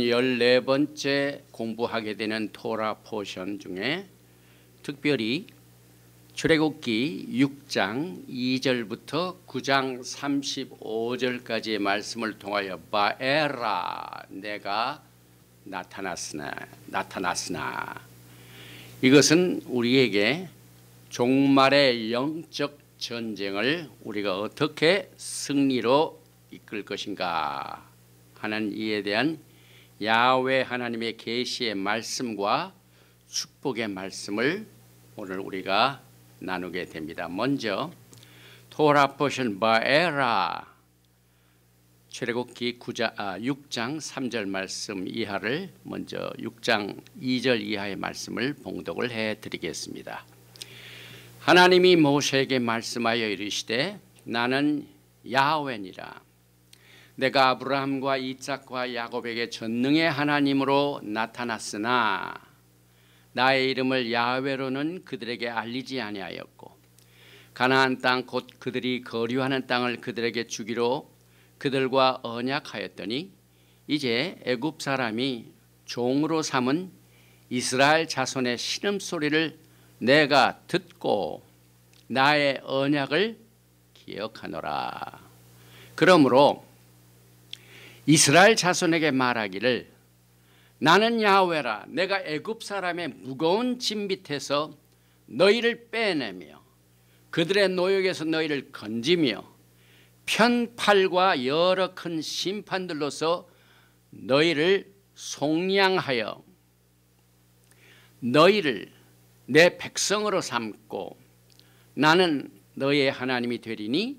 14번째 공부하게 되는 토라 포션 중에 특별히 출애굽기 6장 2절부터 9장 35절까지의 말씀을 통하여 바에라 내가 나타났으나 이것은 우리에게 종말의 영적 전쟁을 우리가 어떻게 승리로 이끌 것인가 하는 이에 대한 야훼 하나님의 계시의 말씀과 축복의 말씀을 오늘 우리가 나누게 됩니다. 먼저 토라 포션 바에라 출애굽기 6장 3절 말씀 이하를 먼저 6장 2절 이하의 말씀을 봉독을 해드리겠습니다. 하나님이 모세에게 말씀하여 이르시되 나는 야훼니라. 내가 아브라함과 이삭과 야곱에게 전능의 하나님으로 나타났으나 나의 이름을 야훼로는 그들에게 알리지 아니하였고 가나안 땅 곧 그들이 거류하는 땅을 그들에게 주기로 그들과 언약하였더니 이제 애굽 사람이 종으로 삼은 이스라엘 자손의 신음소리를 내가 듣고 나의 언약을 기억하노라. 그러므로 이스라엘 자손에게 말하기를 나는 야훼라 내가 애굽 사람의 무거운 짐 밑에서 너희를 빼내며 그들의 노역에서 너희를 건지며 편팔과 여러 큰 심판들로서 너희를 속량하여 너희를 내 백성으로 삼고 나는 너희의 하나님이 되리니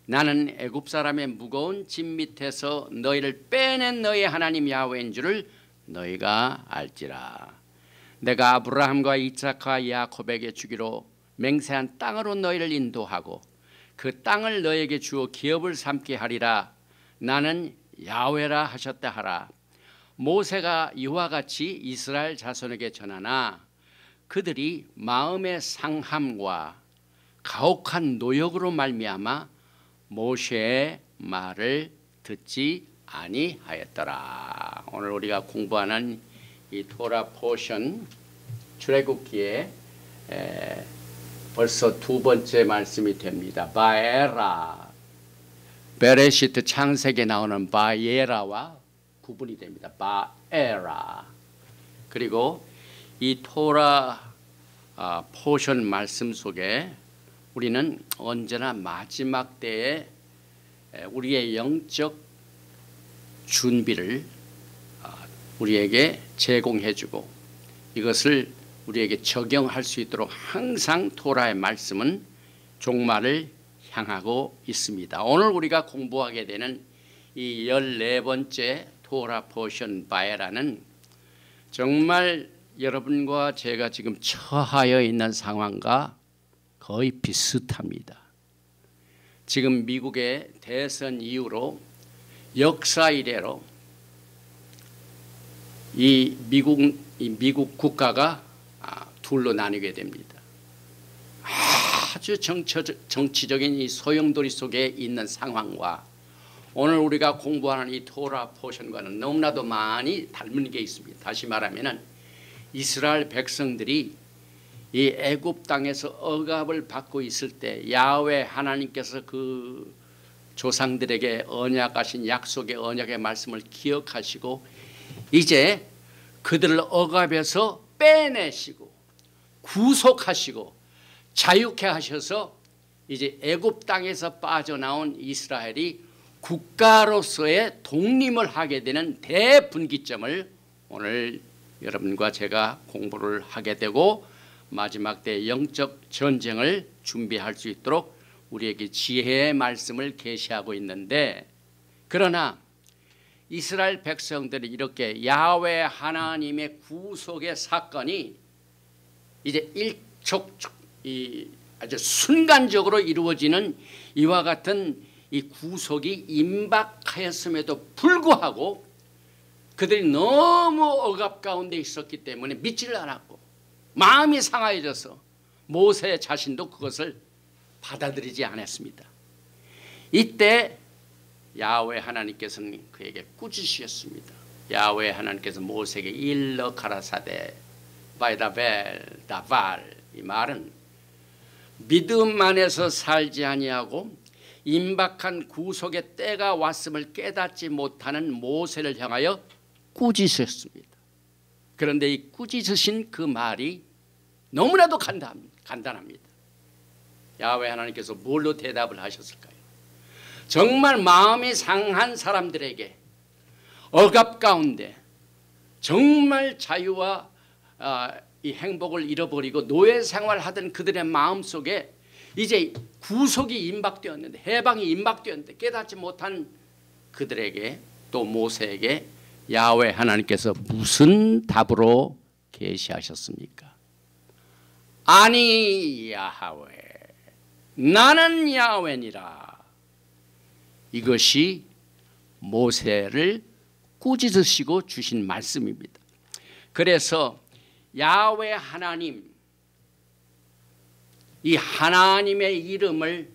나는 애굽 사람의 무거운 짐 밑에서 너희를 빼낸 너희의 하나님 야훼인 줄을 너희가 알지라. 내가 아브라함과 이삭과 야곱에게 주기로 맹세한 땅으로 너희를 인도하고 그 땅을 너희에게 주어 기업을 삼게 하리라. 나는 야훼라 하셨다 하라. 모세가 이와 같이 이스라엘 자손에게 전하나 그들이 마음의 상함과 가혹한 노역으로 말미암아 모세의 말을 듣지 아니하였더라. 오늘 우리가 공부하는 이 토라 포션 출애굽기에 벌써 두 번째 말씀이 됩니다. 바에라 베레시트 창세기에 나오는 바예라와 구분이 됩니다. 바에라. 그리고 이 토라 포션 말씀 속에 우리는 언제나 마지막 때에 우리의 영적 준비를 우리에게 제공해주고 이것을 우리에게 적용할 수 있도록 항상 토라의 말씀은 종말을 향하고 있습니다. 오늘 우리가 공부하게 되는 이 14번째 토라 포션 바에라는 정말 여러분과 제가 지금 처하여 있는 상황과 거의 비슷합니다. 지금 미국의 대선 이후로 역사 이래로 이 미국 국가가 둘로 나뉘게 됩니다. 아주 정치적인 이 소용돌이 속에 있는 상황과 오늘 우리가 공부하는 이 토라 포션과는 너무나도 많이 닮은 게 있습니다. 다시 말하면은 이스라엘 백성들이 이 애굽 땅에서 억압을 받고 있을 때 야훼 하나님께서 그 조상들에게 언약하신 약속의 언약의 말씀을 기억하시고 이제 그들을 억압에서 빼내시고 구속하시고 자유케 하셔서 이제 애굽 땅에서 빠져나온 이스라엘이 국가로서의 독립을 하게 되는 대분기점을 오늘 여러분과 제가 공부를 하게 되고 마지막 때 영적 전쟁을 준비할 수 있도록 우리에게 지혜의 말씀을 계시하고 있는데 그러나 이스라엘 백성들이 이렇게 야훼 하나님의 구속의 사건이 이제 아주 순간적으로 이루어지는 이와 같은 이 구속이 임박하였음에도 불구하고 그들이 너무 억압 가운데 있었기 때문에 믿지를 않았고 마음이 상하여져서 모세 자신도 그것을 받아들이지 않았습니다. 이때 야훼 하나님께서는 그에게 꾸짖으셨습니다. 야훼 하나님께서 모세에게 일러 가라사대 바이다벨 다발, 이 말은 믿음 안에서 살지 아니하고 임박한 구속의 때가 왔음을 깨닫지 못하는 모세를 향하여 꾸짖으셨습니다. 그런데 이 꾸짖으신 그 말이 너무나도 간단합니다. 야훼 하나님께서 뭘로 대답을 하셨을까요? 정말 마음이 상한 사람들에게 억압 가운데 정말 자유와 이 행복을 잃어버리고 노예 생활하던 그들의 마음속에 이제 구속이 임박되었는데, 해방이 임박되었는데 깨닫지 못한 그들에게, 또 모세에게 야훼 하나님께서 무슨 답으로 계시하셨습니까? 아니 야훼, 나는 야훼니라. 이것이 모세를 꾸짖으시고 주신 말씀입니다. 그래서 야훼 하나님, 이 하나님의 이름을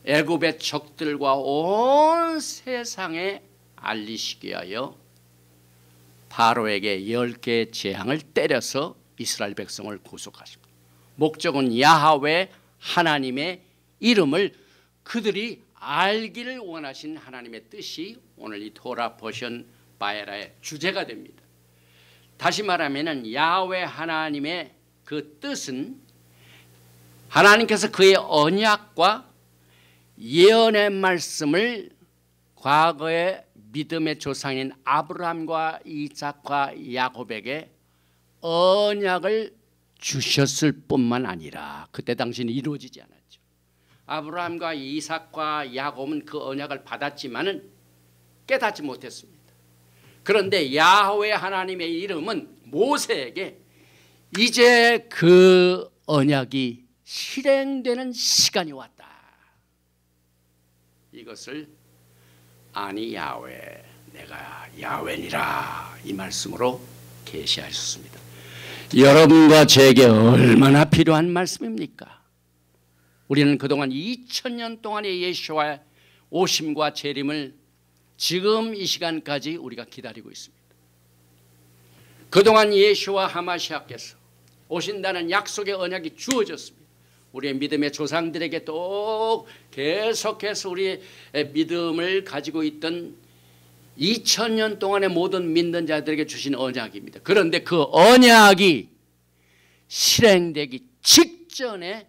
애굽의 적들과 온 세상에 알리시기 위하여 바로에게 10개의 재앙을 때려서 이스라엘 백성을 구속하십니다. 목적은 야훼 하나님의 이름을 그들이 알기를 원하신 하나님의 뜻이 오늘 이 토라 버션 바에라의 주제가 됩니다. 다시 말하면 야훼 하나님의 그 뜻은 하나님께서 그의 언약과 예언의 말씀을 과거의 믿음의 조상인 아브라함과 이삭과 야곱에게 언약을 주셨을 뿐만 아니라 그때 당시는 이루어지지 않았죠. 아브라함과 이삭과 야곱은 그 언약을 받았지만은 깨닫지 못했습니다. 그런데 야훼 하나님의 이름은 모세에게 이제 그 언약이 실행되는 시간이 왔다. 이것을 아니 야훼, 내가 야훼니라, 이 말씀으로 계시하셨습니다. 여러분과 저에게 얼마나 필요한 말씀입니까? 우리는 그동안 2000년 동안의 예수와의 오심과 재림을 지금 이 시간까지 우리가 기다리고 있습니다. 그동안 예수와 하마시아께서 오신다는 약속의 언약이 주어졌습니다. 우리의 믿음의 조상들에게 또 계속해서 우리의 믿음을 가지고 있던 2000년 동안의 모든 믿는 자들에게 주신 언약입니다. 그런데 그 언약이 실행되기 직전에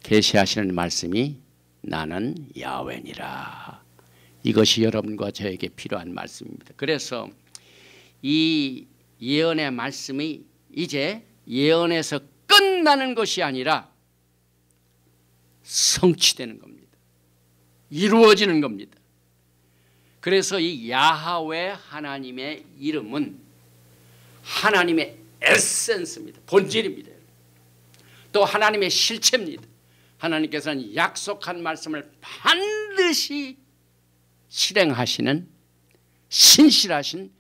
계시하시는 말씀이 나는 야훼니라. 이것이 여러분과 저에게 필요한 말씀입니다. 그래서 이 예언의 말씀이 이제 예언에서 끝나는 것이 아니라 성취되는 겁니다. 이루어지는 겁니다. 그래서 이 야훼 하나님의 이름은 하나님의 에센스입니다. 본질입니다. 또 하나님의 실체입니다. 하나님께서는 약속한 말씀을 반드시 실행하시는 신실하신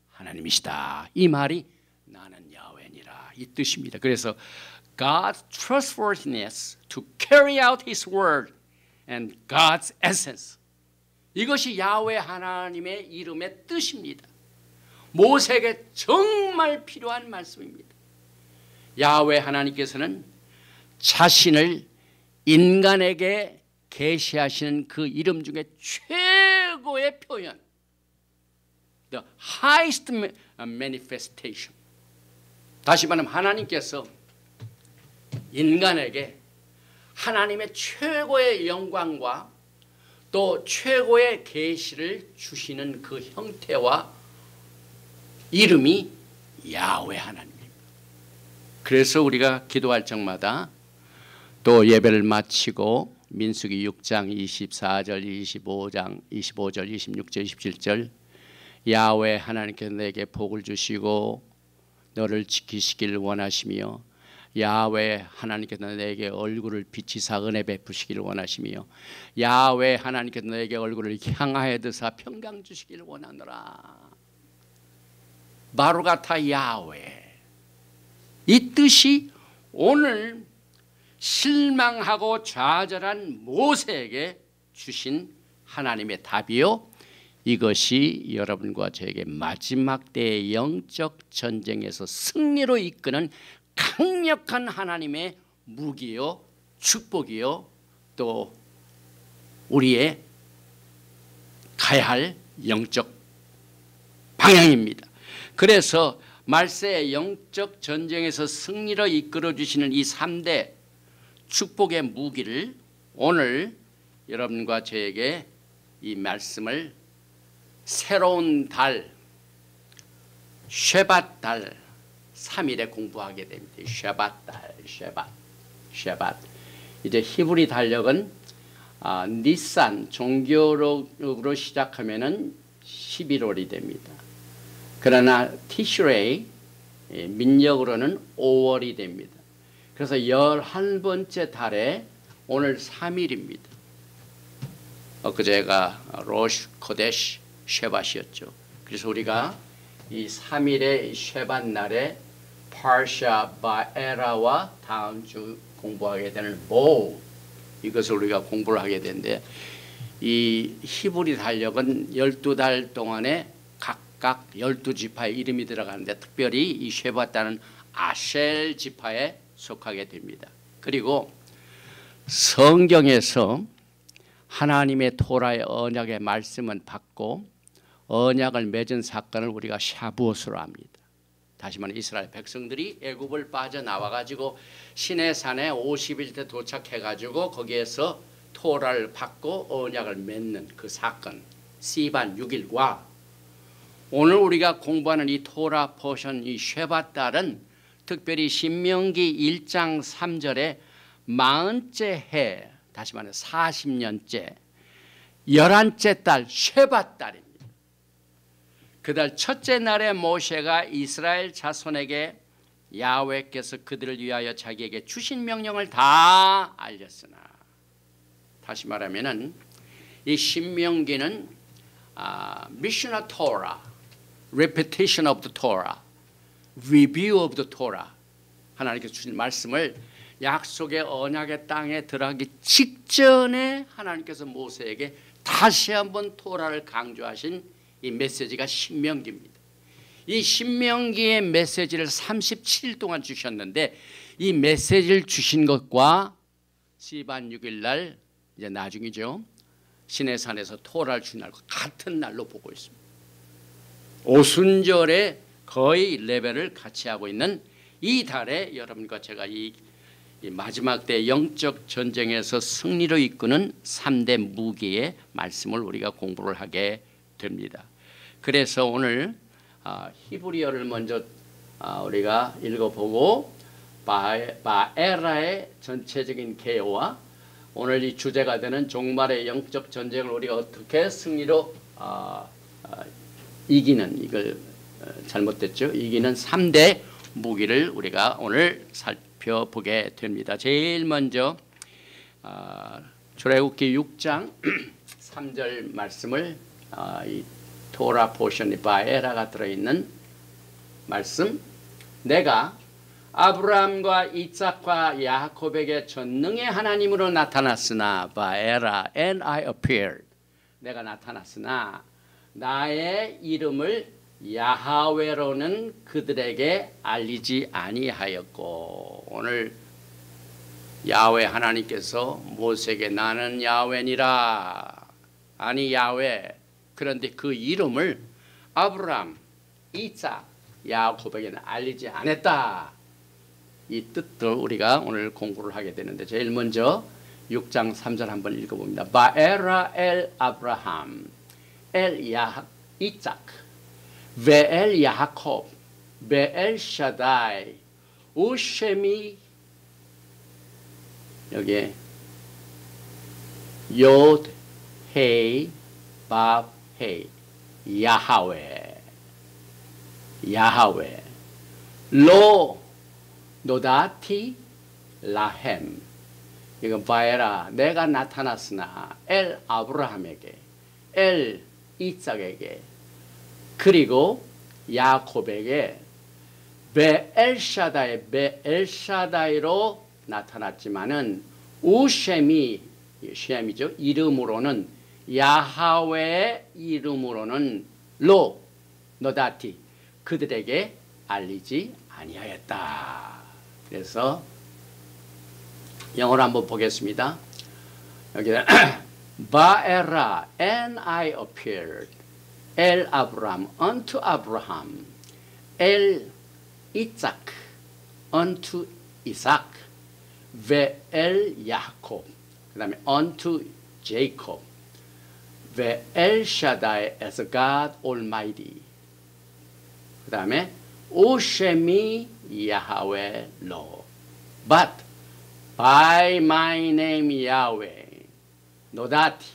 하나님이시다. 이 말이 나는 야훼니라, 이 뜻입니다. 그래서 God's trustworthiness to carry out His word and God's essence, 이것이 야훼 하나님의 이름의 뜻입니다. 모세에게 정말 필요한 말씀입니다. 야훼 하나님께서는 자신을 인간에게 계시하시는 그 이름 중에 최고의 표현, the highest manifestation. 다시 말하면 하나님께서 인간에게 하나님의 최고의 영광과 또 최고의 계시를 주시는 그 형태와 이름이 야훼 하나님입니다. 그래서 우리가 기도할 적마다 또 예배를 마치고 민수기 6장 24절 25절 26절 27절 야훼 하나님께서 내게 복을 주시고 너를 지키시기를 원하시며 야훼 하나님께서 내게 얼굴을 비치사 은혜 베푸시기를 원하시며 야훼 하나님께서 내게 얼굴을 향하여 드사 평강 주시기를 원하노라. 마루가타 야훼, 이 뜻이 오늘 실망하고 좌절한 모세에게 주신 하나님의 답이요 이것이 여러분과 저에게 마지막 때의 영적 전쟁에서 승리로 이끄는 강력한 하나님의 무기요, 축복이요, 또 우리의 가야 할 영적 방향입니다. 그래서 말세의 영적 전쟁에서 승리로 이끌어 주시는 이 3대 축복의 무기를 오늘 여러분과 저에게 이 말씀을 새로운 달 쉐밧 달 3일에 공부하게 됩니다. 쉐밧 달, 쉐밧. 이제 히브리 달력은 니산 종교력으로 시작하면은 11월이 됩니다. 그러나 티슈레이 민력으로는 5월이 됩니다. 그래서 11번째 달에 오늘 3일입니다. 엊그제가 로시 코데시 쉐밧이었죠. 그래서 우리가 이 3일의 쉐밧 날에 파샤 바에라와 다음 주 공부하게 되는 보, 이것을 우리가 공부를 하게 되는데, 이 히브리 달력은 12달 동안에 각각 12지파의 이름이 들어가는데 특별히 이 쉐밧달은 아셀 지파에 속하게 됩니다. 그리고 성경에서 하나님의 토라의 언약의 말씀은 받고 언약을 맺은 사건을 우리가 샤부옷으로 합니다. 다시 말해 이스라엘 백성들이 애굽을 빠져나와 가지고 시내산에 50일 때 도착해 가지고 거기에서 토라를 받고 언약을 맺는 그 사건 시반 6일과 오늘 우리가 공부하는 이 토라 포션 이 쉐밧달은 특별히 신명기 1장 3절에 40째 해, 다시 말해 40년째 11째 달 쉐밧달입니다. 그달 첫째 날에 모세가 이스라엘 자손에게 야훼께서 그들을 위하여 자기에게 주신 명령을 다 알렸으나, 다시 말하면은 이 신명기는 Mission of Torah, Repetition of the Torah, Review of the Torah, 하나님께서 주신 말씀을 약속의 언약의 땅에 들어가기 직전에 하나님께서 모세에게 다시 한번 토라를 강조하신 이 메시지가 신명기입니다. 이 신명기의 메시지를 37일 동안 주셨는데 이 메시지를 주신 것과 시반 6일 날 이제 나중이죠. 시내산에서 토라를 주신 날과 같은 날로 보고 있습니다. 오순절에 거의 레벨을 같이 하고 있는 이 달에 여러분과 제가 이 마지막 때 영적 전쟁에서 승리로 이끄는 3대 무기의 말씀을 우리가 공부를 하게 됩니다. 그래서 오늘 히브리어를 먼저 우리가 읽어보고 바에라의 전체적인 개요와 오늘 이 주제가 되는 종말의 영적 전쟁을 우리가 어떻게 승리로 이기는, 이걸 잘못됐죠, 이기는 3대 무기를 우리가 오늘 살펴보게 됩니다. 제일 먼저 출애굽기 6장 3절 말씀을 이 토라 포션이 바에라가 들어있는 말씀, 내가 아브라함과 이삭과 야곱에게 전능의 하나님으로 나타났으나 바에라 and I appeared, 내가 나타났으나 나의 이름을 야하웨로는 그들에게 알리지 아니하였고, 오늘 야훼 하나님께서 모세에게 나는 야훼니라, 아니 야훼, 그런데 그 이름을 아브라함, 이삭, 야곱에게는 알리지 않았다. 이 뜻을 우리가 오늘 공부를 하게 되는데 제일 먼저 6장 3절 한번 읽어봅니다. 바에라 엘 아브라함 엘 이삭 베엘 야곱 베엘 샤다이 우셈이, 여기에 요드 헤이 밥 헤이 야하웨 로 노다티 라햄, 이건 바에라, 내가 나타났으나 엘 아브라함에게, 엘 이삭에게, 그리고 야곱에게 베엘샤다이, 베엘샤다이로 나타났지만은 우셈이, 셈이죠, 이름으로는 야하웨의 이름으로는 노다티 그들에게 알리지 아니하였다. 그래서 영어로 한번 보겠습니다. 여기는 바에라 and I appeared El Abraham unto Abraham El Isaac unto Isaac ve'el Yaakov 그 다음에 unto Jacob ve'el Shaddai as God Almighty 그 다음에 오쉐미 야하웨 로 but by my name Yahweh 노다티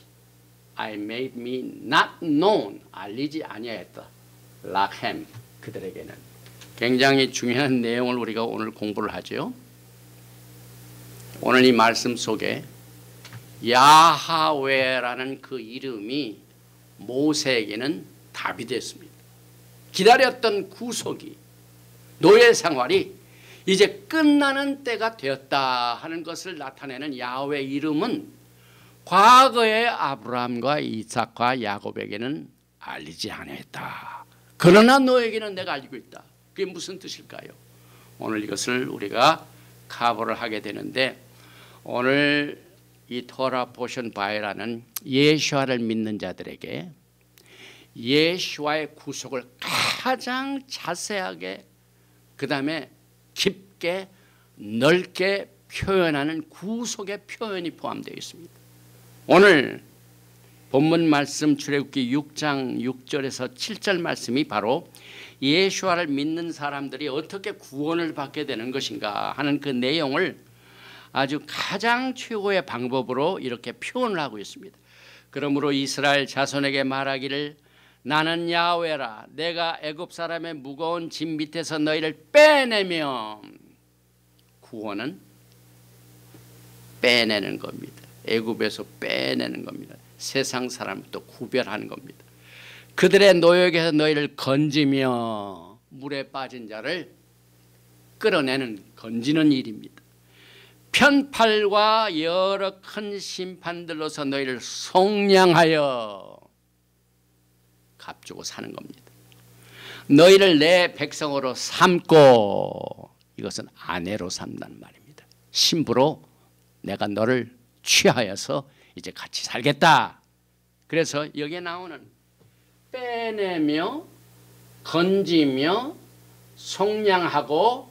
I made me not known 알리지 아니하였다. 락햄 그들에게는 굉장히 중요한 내용을 우리가 오늘 공부를 하죠. 오늘 이 말씀 속에 야하웨라는 그 이름이 모세에게는 답이 됐습니다. 기다렸던 구속이 노예 생활이 이제 끝나는 때가 되었다 하는 것을 나타내는 야훼 이름은 과거의 아브라함과 이삭과 야곱에게는 알리지 않았다. 그러나 너에게는 내가 알리고 있다. 그게 무슨 뜻일까요? 오늘 이것을 우리가 커버를 하게 되는데 오늘 이 토라 포션 바이라는 예수와를 믿는 자들에게 예수와의 구속을 가장 자세하게 그 다음에 깊게 넓게 표현하는 구속의 표현이 포함되어 있습니다. 오늘 본문 말씀 출애굽기 6장 6절에서 7절 말씀이 바로 예수와를 믿는 사람들이 어떻게 구원을 받게 되는 것인가 하는 그 내용을 아주 가장 최고의 방법으로 이렇게 표현을 하고 있습니다. 그러므로 이스라엘 자손에게 말하기를 나는 야훼라 내가 애굽 사람의 무거운 짐 밑에서 너희를 빼내며 구원은 빼내는 겁니다. 애굽에서 빼내는 겁니다. 세상 사람부터 구별하는 겁니다. 그들의 노역에서 너희를 건지며 물에 빠진 자를 끌어내는 건지는 일입니다. 편팔과 여러 큰 심판들로서 너희를 속량하여 값주고 사는 겁니다. 너희를 내 백성으로 삼고 이것은 아내로 삼는 말입니다. 신부로 내가 너를 취하여서 이제 같이 살겠다. 그래서 여기에 나오는 빼내며 건지며 속량하고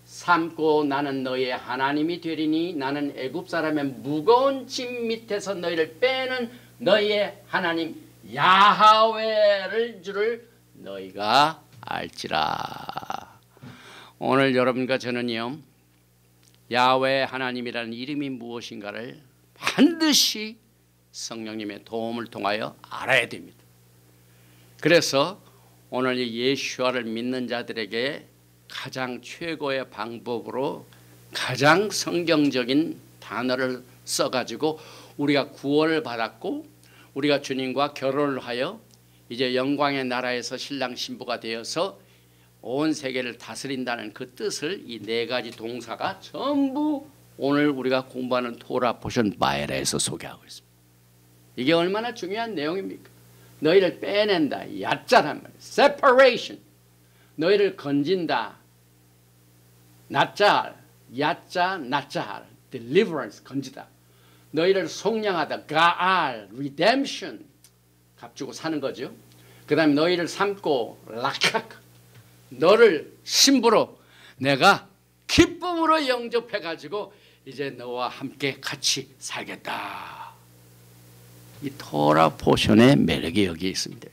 삼고 나는 너희의 하나님이 되리니 나는 애굽 사람의 무거운 짐 밑에서 너희를 빼는 너희의 하나님 야하웨를 줄을 너희가 알지라. 오늘 여러분과 저는요 야훼 하나님이라는 이름이 무엇인가를 반드시 성령님의 도움을 통하여 알아야 됩니다. 그래서 오늘 예수와를 믿는 자들에게 가장 최고의 방법으로 가장 성경적인 단어를 써가지고 우리가 구원을 받았고 우리가 주님과 결혼을 하여 이제 영광의 나라에서 신랑 신부가 되어서 온 세계를 다스린다는 그 뜻을 이 네 가지 동사가 전부 오늘 우리가 공부하는 토라 포션 바에라에서 소개하고 있습니다. 이게 얼마나 중요한 내용입니까? 너희를 빼낸다. 야자란 말이에요. separation. 너희를 건진다. 나짤. 야자 나짤. deliverance. 건지다. 너희를 속량하다. 가알. redemption. 값주고 사는 거죠. 그 다음에 너희를 삼고 락학. 너를 신부로 내가 기쁨으로 영접해가지고 이제 너와 함께 같이 살겠다. 이 토라 포션의 매력이 여기 있습니다.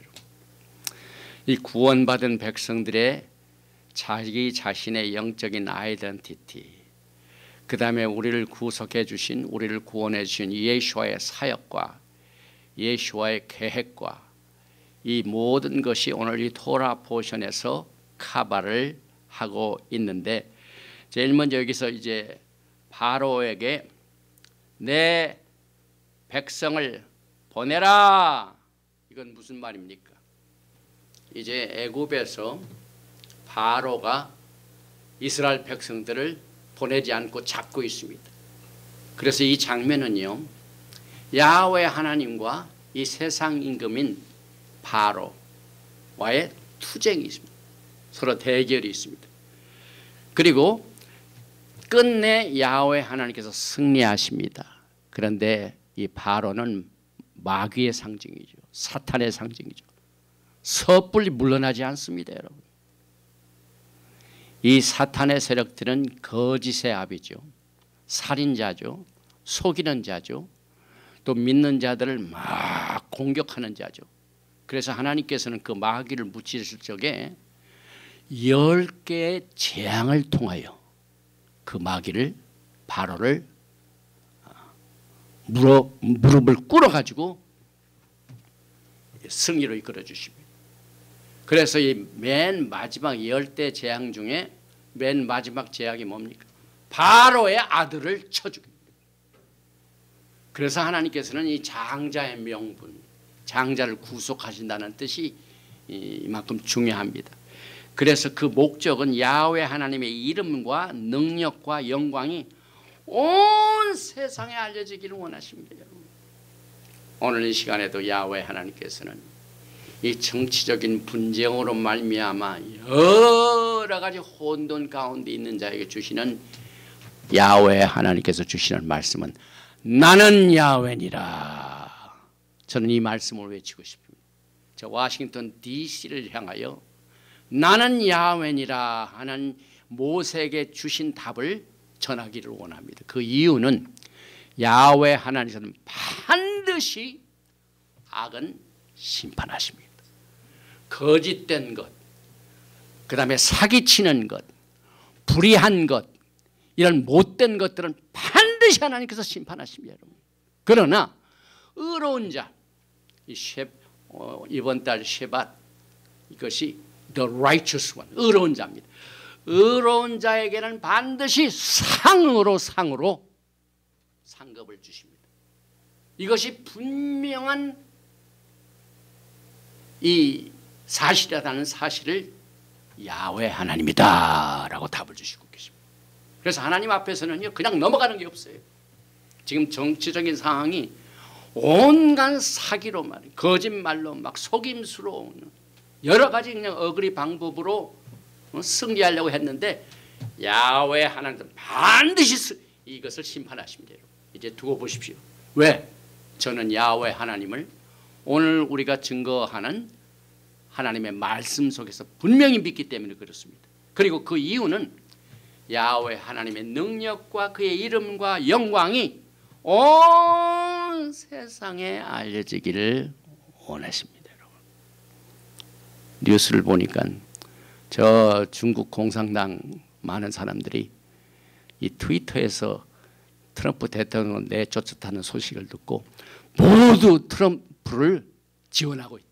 이 구원받은 백성들의 자기 자신의 영적인 아이덴티티, 그 다음에 우리를 구속해 주신, 우리를 구원해 주신 예수와의 사역과 예수와의 계획과 이 모든 것이 오늘 이 토라 포션에서 카바를 하고 있는데, 제일 먼저 여기서 이제 바로에게 내 백성을 보내라. 이건 무슨 말입니까? 이제 애굽에서 바로가 이스라엘 백성들을 보내지 않고 잡고 있습니다. 그래서 이 장면은요, 야훼 하나님과 이 세상 임금인 바로와의 투쟁이 있습니다. 서로 대결이 있습니다. 그리고 끝내 야훼 하나님께서 승리하십니다. 그런데 이 바로는 마귀의 상징이죠. 사탄의 상징이죠. 섣불리 물러나지 않습니다, 여러분. 이 사탄의 세력들은 거짓의 아비죠. 살인자죠. 속이는 자죠. 또 믿는 자들을 막 공격하는 자죠. 그래서 하나님께서는 그 마귀를 무찌르실 적에 10개의 재앙을 통하여 그 마귀를 바로를 무릎을 꿇어가지고 승리로 이끌어 주십니다. 그래서 이 맨 마지막 10대 재앙 중에 맨 마지막 재앙이 뭡니까? 바로의 아들을 쳐 죽입니다. 그래서 하나님께서는 이 장자의 명분, 장자를 구속하신다는 뜻이 이만큼 중요합니다. 그래서 그 목적은 야훼 하나님의 이름과 능력과 영광이 온 세상에 알려지기를 원하십니다. 오늘 이 시간에도 야훼 하나님께서는 이 정치적인 분쟁으로 말미암아 여러 가지 혼돈 가운데 있는 자에게 주시는 야훼 하나님께서 주시는 말씀은 나는 야훼니라. 저는 이 말씀을 외치고 싶습니다. 저 워싱턴 DC를 향하여 나는 야훼니라 하는 모세에게 주신 답을 전하기를 원합니다. 그 이유는 야훼 하나님께서는 반드시 악은 심판하십니다. 거짓된 것, 그 다음에 사기치는 것, 불의한 것, 이런 못된 것들은 반드시 하나님께서 심판하십니다, 여러분. 그러나 의로운 자, 이번 달 쉐밧, 이것이 the righteous one, 의로운 자입니다. 의로운 자에게는 반드시 상으로 상급을 주십니다. 이것이 분명한 이 사실이라는 사실을 야훼 하나님이다 라고 답을 주시고 계십니다. 그래서 하나님 앞에서는요 그냥 넘어가는 게 없어요. 지금 정치적인 상황이 온갖 사기로 말이에요. 거짓말로 막 속임수로 여러 가지 그냥 어그리 방법으로 승리하려고 했는데 야훼 하나님은 반드시 이것을 심판하십니다. 이제 두고 보십시오. 왜? 저는 야훼 하나님을 오늘 우리가 증거하는 하나님의 말씀 속에서 분명히 믿기 때문에 그렇습니다. 그리고 그 이유는 야훼 하나님의 능력과 그의 이름과 영광이 온 세상에 알려지기를 원하십니다. 여러분. 뉴스를 보니까 저 중국 공산당 많은 사람들이 이 트위터에서 트럼프 대통령을 내쫓았다는 소식을 듣고 모두 트럼프를 지원하고 있대요.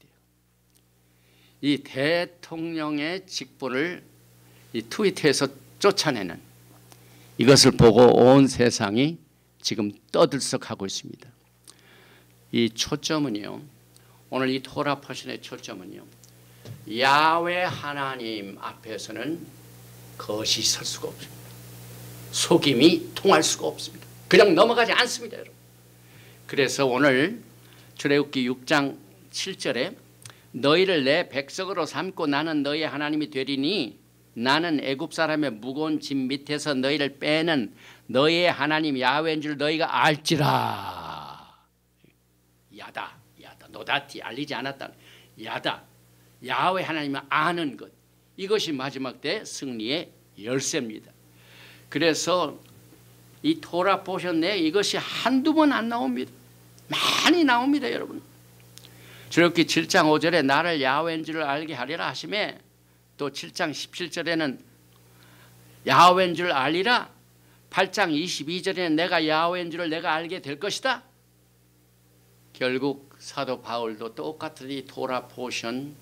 이 대통령의 직분을 이 트위터에서 쫓아내는 이것을 보고 온 세상이 지금 떠들썩하고 있습니다. 이 초점은요, 오늘 이 토라 포션의 초점은요, 야훼 하나님 앞에서는 거짓이 설 수가 없습니다. 속임이 통할 수가 없습니다. 그냥 넘어가지 않습니다, 여러분. 그래서 오늘 출애굽기 6장 7절에 너희를 내 백성으로 삼고 나는 너희의 하나님이 되리니 나는 애굽 사람의 무거운 짐 밑에서 너희를 빼는 너희의 하나님 야훼인 줄 너희가 알지라. 야다 노다티 알리지 않았다. 야다 야훼 하나님을 아는 것, 이것이 마지막 때 승리의 열쇠입니다. 그래서 이 토라 포션 내에 이것이 한두 번 안 나옵니다. 많이 나옵니다, 여러분. 출애굽기 7장 5절에 나를 야훼인 줄 알게 하리라 하심에, 또 7장 17절에는 야훼인 줄 알리라, 8장 22절에는 내가 야훼인 줄을 내가 알게 될 것이다. 결국 사도 바울도 똑같은 이 토라 포션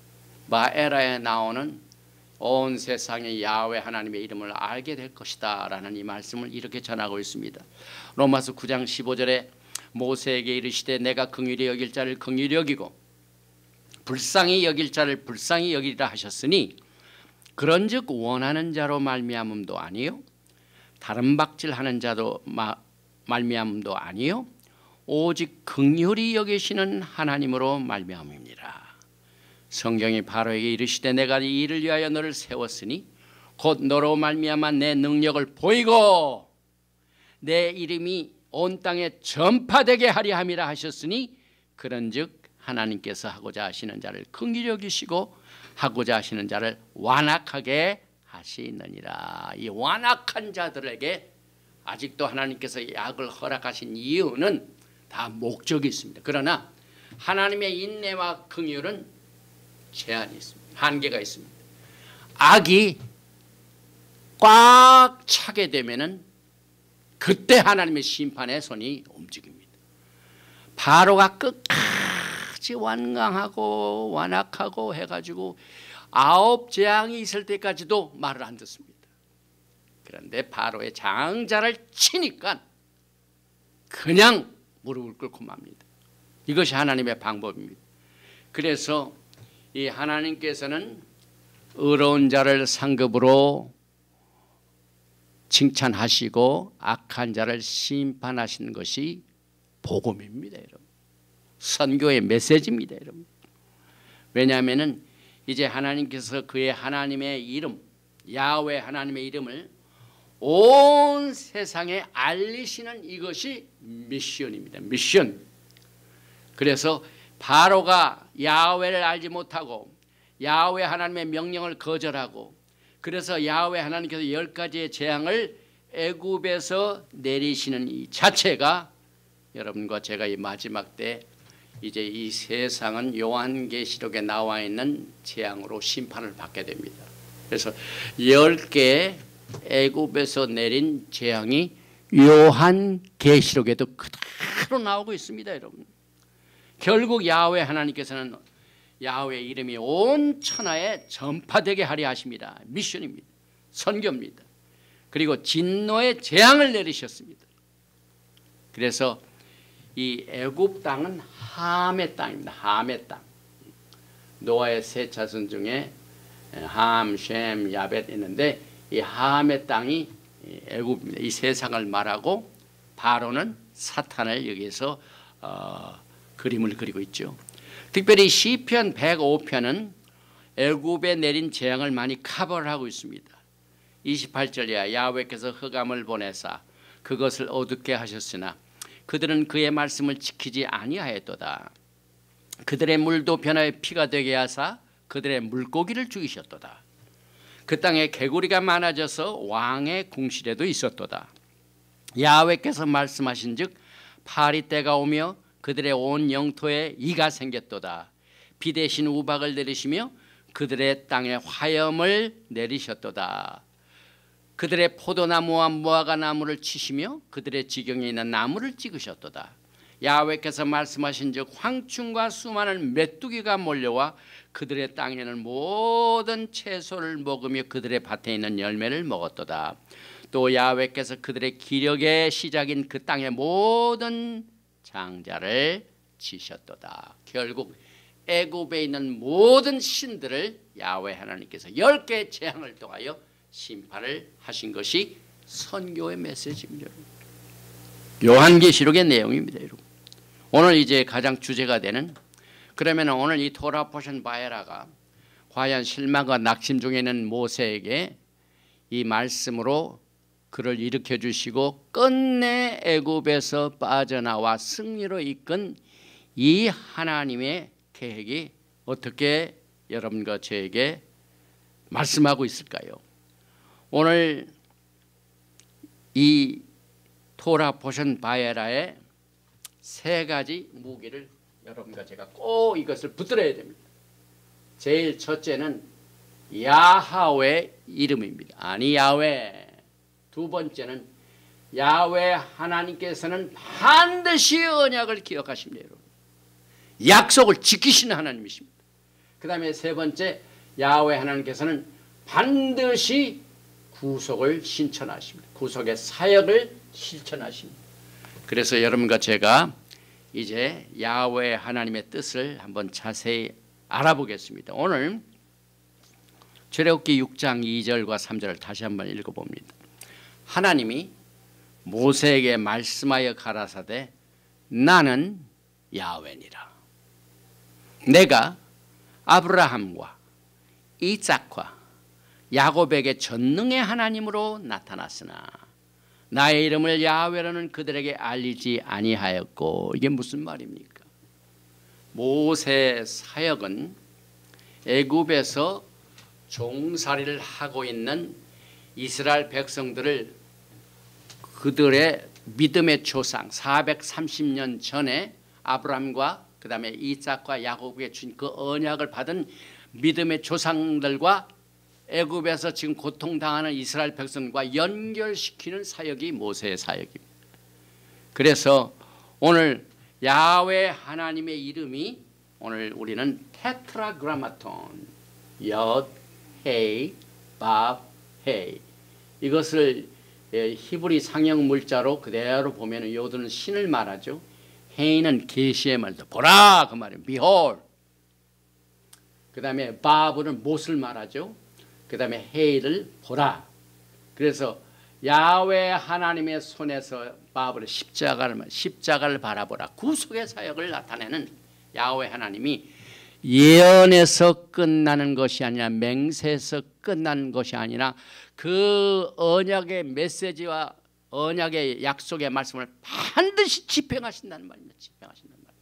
마에라에 나오는 온 세상의 야훼 하나님의 이름을 알게 될 것이다 라는 이 말씀을 이렇게 전하고 있습니다. 로마서 9장 15절에 모세에게 이르시되 내가 긍휼히 여길 자를 긍휼히 여기고 불쌍히 여길 자를 불쌍히 여기리라 하셨으니 그런즉 원하는 자로 말미암음도 아니요 다른 박질하는 자도 말미암음도 아니요 오직 긍휼히 여기시는 하나님으로 말미암습니다. 성경이 바로에게 이르시되 내가 이 일을 위하여 너를 세웠으니 곧 너로 말미암아 내 능력을 보이고 내 이름이 온 땅에 전파되게 하려 함이라 하셨으니 그런즉 하나님께서 하고자 하시는 자를 긍휼히 여기시고 하고자 하시는 자를 완악하게 하시느니라. 이 완악한 자들에게 아직도 하나님께서 약을 허락하신 이유는 다 목적이 있습니다. 그러나 하나님의 인내와 긍휼은 제한이 있습니다. 한계가 있습니다. 악이 꽉 차게 되면은 그때 하나님의 심판의 손이 움직입니다. 바로가 끝까지 완강하고 완악하고 해가지고 9 재앙이 있을 때까지도 말을 안 듣습니다. 그런데 바로의 장자를 치니까 그냥 무릎을 꿇고 맙니다. 이것이 하나님의 방법입니다. 그래서 이 하나님께서는 의로운 자를 상급으로 칭찬하시고 악한 자를 심판하시는 것이 복음입니다, 여러분. 선교의 메시지입니다, 여러분. 왜냐하면은 이제 하나님께서 그의 하나님의 이름, 야훼 하나님의 이름을 온 세상에 알리시는 이것이 미션입니다. 미션. 그래서 바로가 야훼를 알지 못하고 야훼 하나님의 명령을 거절하고 그래서 야훼 하나님께서 10가지의 재앙을 애굽에서 내리시는 이 자체가 여러분과 제가 이 마지막 때 이제 이 세상은 요한계시록에 나와 있는 재앙으로 심판을 받게 됩니다. 그래서 10개 애굽에서 내린 재앙이 요한계시록에도 그대로 나오고 있습니다, 여러분. 결국 야훼 하나님께서는 야훼 이름이 온 천하에 전파되게 하려 하십니다. 미션입니다. 선교입니다. 그리고 진노의 재앙을 내리셨습니다. 그래서 이 애굽 땅은 함의 땅입니다. 함의 땅. 노아의 세 자손 중에 함, 셈, 야벳 있는데 이 함의 땅이 애굽입니다. 이 세상을 말하고 바로는 사탄을 여기서 그림을 그리고 있죠. 특별히 시편 105편은 애굽에 내린 재앙을 많이 커버를 하고 있습니다. 28절이야. 야훼께서 흑암을 보내사 그것을 어둡게 하셨으나 그들은 그의 말씀을 지키지 아니하였도다. 그들의 물도 변하여 피가 되게 하사 그들의 물고기를 죽이셨도다. 그 땅에 개구리가 많아져서 왕의 궁실에도 있었도다. 야훼께서 말씀하신즉 파리 때가 오며 그들의 온 영토에 이가 생겼도다. 비 대신 우박을 내리시며 그들의 땅에 화염을 내리셨도다. 그들의 포도나무와 무화과 나무를 치시며 그들의 지경에 있는 나무를 찍으셨도다. 야훼께서 말씀하신즉 황충과 수많은 메뚜기가 몰려와 그들의 땅에는 모든 채소를 먹으며 그들의 밭에 있는 열매를 먹었도다. 또 야훼께서 그들의 기력의 시작인 그 땅의 모든 장자를 치셨도다. 결국 애굽에 있는 모든 신들을 야훼 하나님께서 10개의 재앙을 통하여 심판을 하신 것이 선교의 메시지입니다. 요한계시록의 내용입니다, 여러분. 오늘 이제 가장 주제가 되는 그러면 오늘 이 토라 포션 바에라가 과연 실망과 낙심 중에 있는 모세에게 이 말씀으로 그를 일으켜 주시고 끝내 애굽에서 빠져나와 승리로 이끈 이 하나님의 계획이 어떻게 여러분과 저에게 말씀하고 있을까요? 오늘 이 토라 포션 바에라의 3가지 무기를 여러분과 제가 꼭 이것을 붙들어야 됩니다. 제일 첫째는 야하웨 이름입니다. 아니 야훼. 두 번째는 야훼 하나님께서는 반드시 언약을 기억하십니다. 여러분. 약속을 지키시는 하나님이십니다. 그 다음에 세 번째 야훼 하나님께서는 반드시 구속을 신천하십니다. 구속의 사역을 실천하십니다. 그래서 여러분과 제가 이제 야훼 하나님의 뜻을 한번 자세히 알아보겠습니다. 오늘 출애굽기 6장 2절과 3절을 다시 한번 읽어봅니다. 하나님이 모세에게 말씀하여 가라사대 나는 야훼니라. 내가 아브라함과 이삭과 야곱에게 전능의 하나님으로 나타났으나 나의 이름을 야훼라는 그들에게 알리지 아니하였고. 이게 무슨 말입니까? 모세 사역은 애굽에서 종살이를 하고 있는 이스라엘 백성들을 그들의 믿음의 조상 430년 전에 아브라함과 그 다음에 이삭과 야곱에게 준 그 언약을 받은 믿음의 조상들과 애굽에서 지금 고통당하는 이스라엘 백성과 연결시키는 사역이 모세의 사역입니다. 그래서 오늘 야훼 하나님의 이름이 오늘 우리는 테트라그라마톤 엿, 헤이, 밥, 헤이, 이것을 히브리 상형 물자로 그대로 보면 요들은 신을 말하죠. 헤이는 계시의 말도 보라 그 말이에요. behold. 그 다음에 바브는 못을 말하죠. 그 다음에 헤이를 보라. 그래서 야훼 하나님의 손에서 바브를 십자가를 바라보라. 구속의 사역을 나타내는 야훼 하나님이 예언에서 끝나는 것이 아니라 맹세에서 끝나는 것이 아니라 그 언약의 메시지와 언약의 약속의 말씀을 반드시 집행하신다는 말입니다. 집행하신다는 말.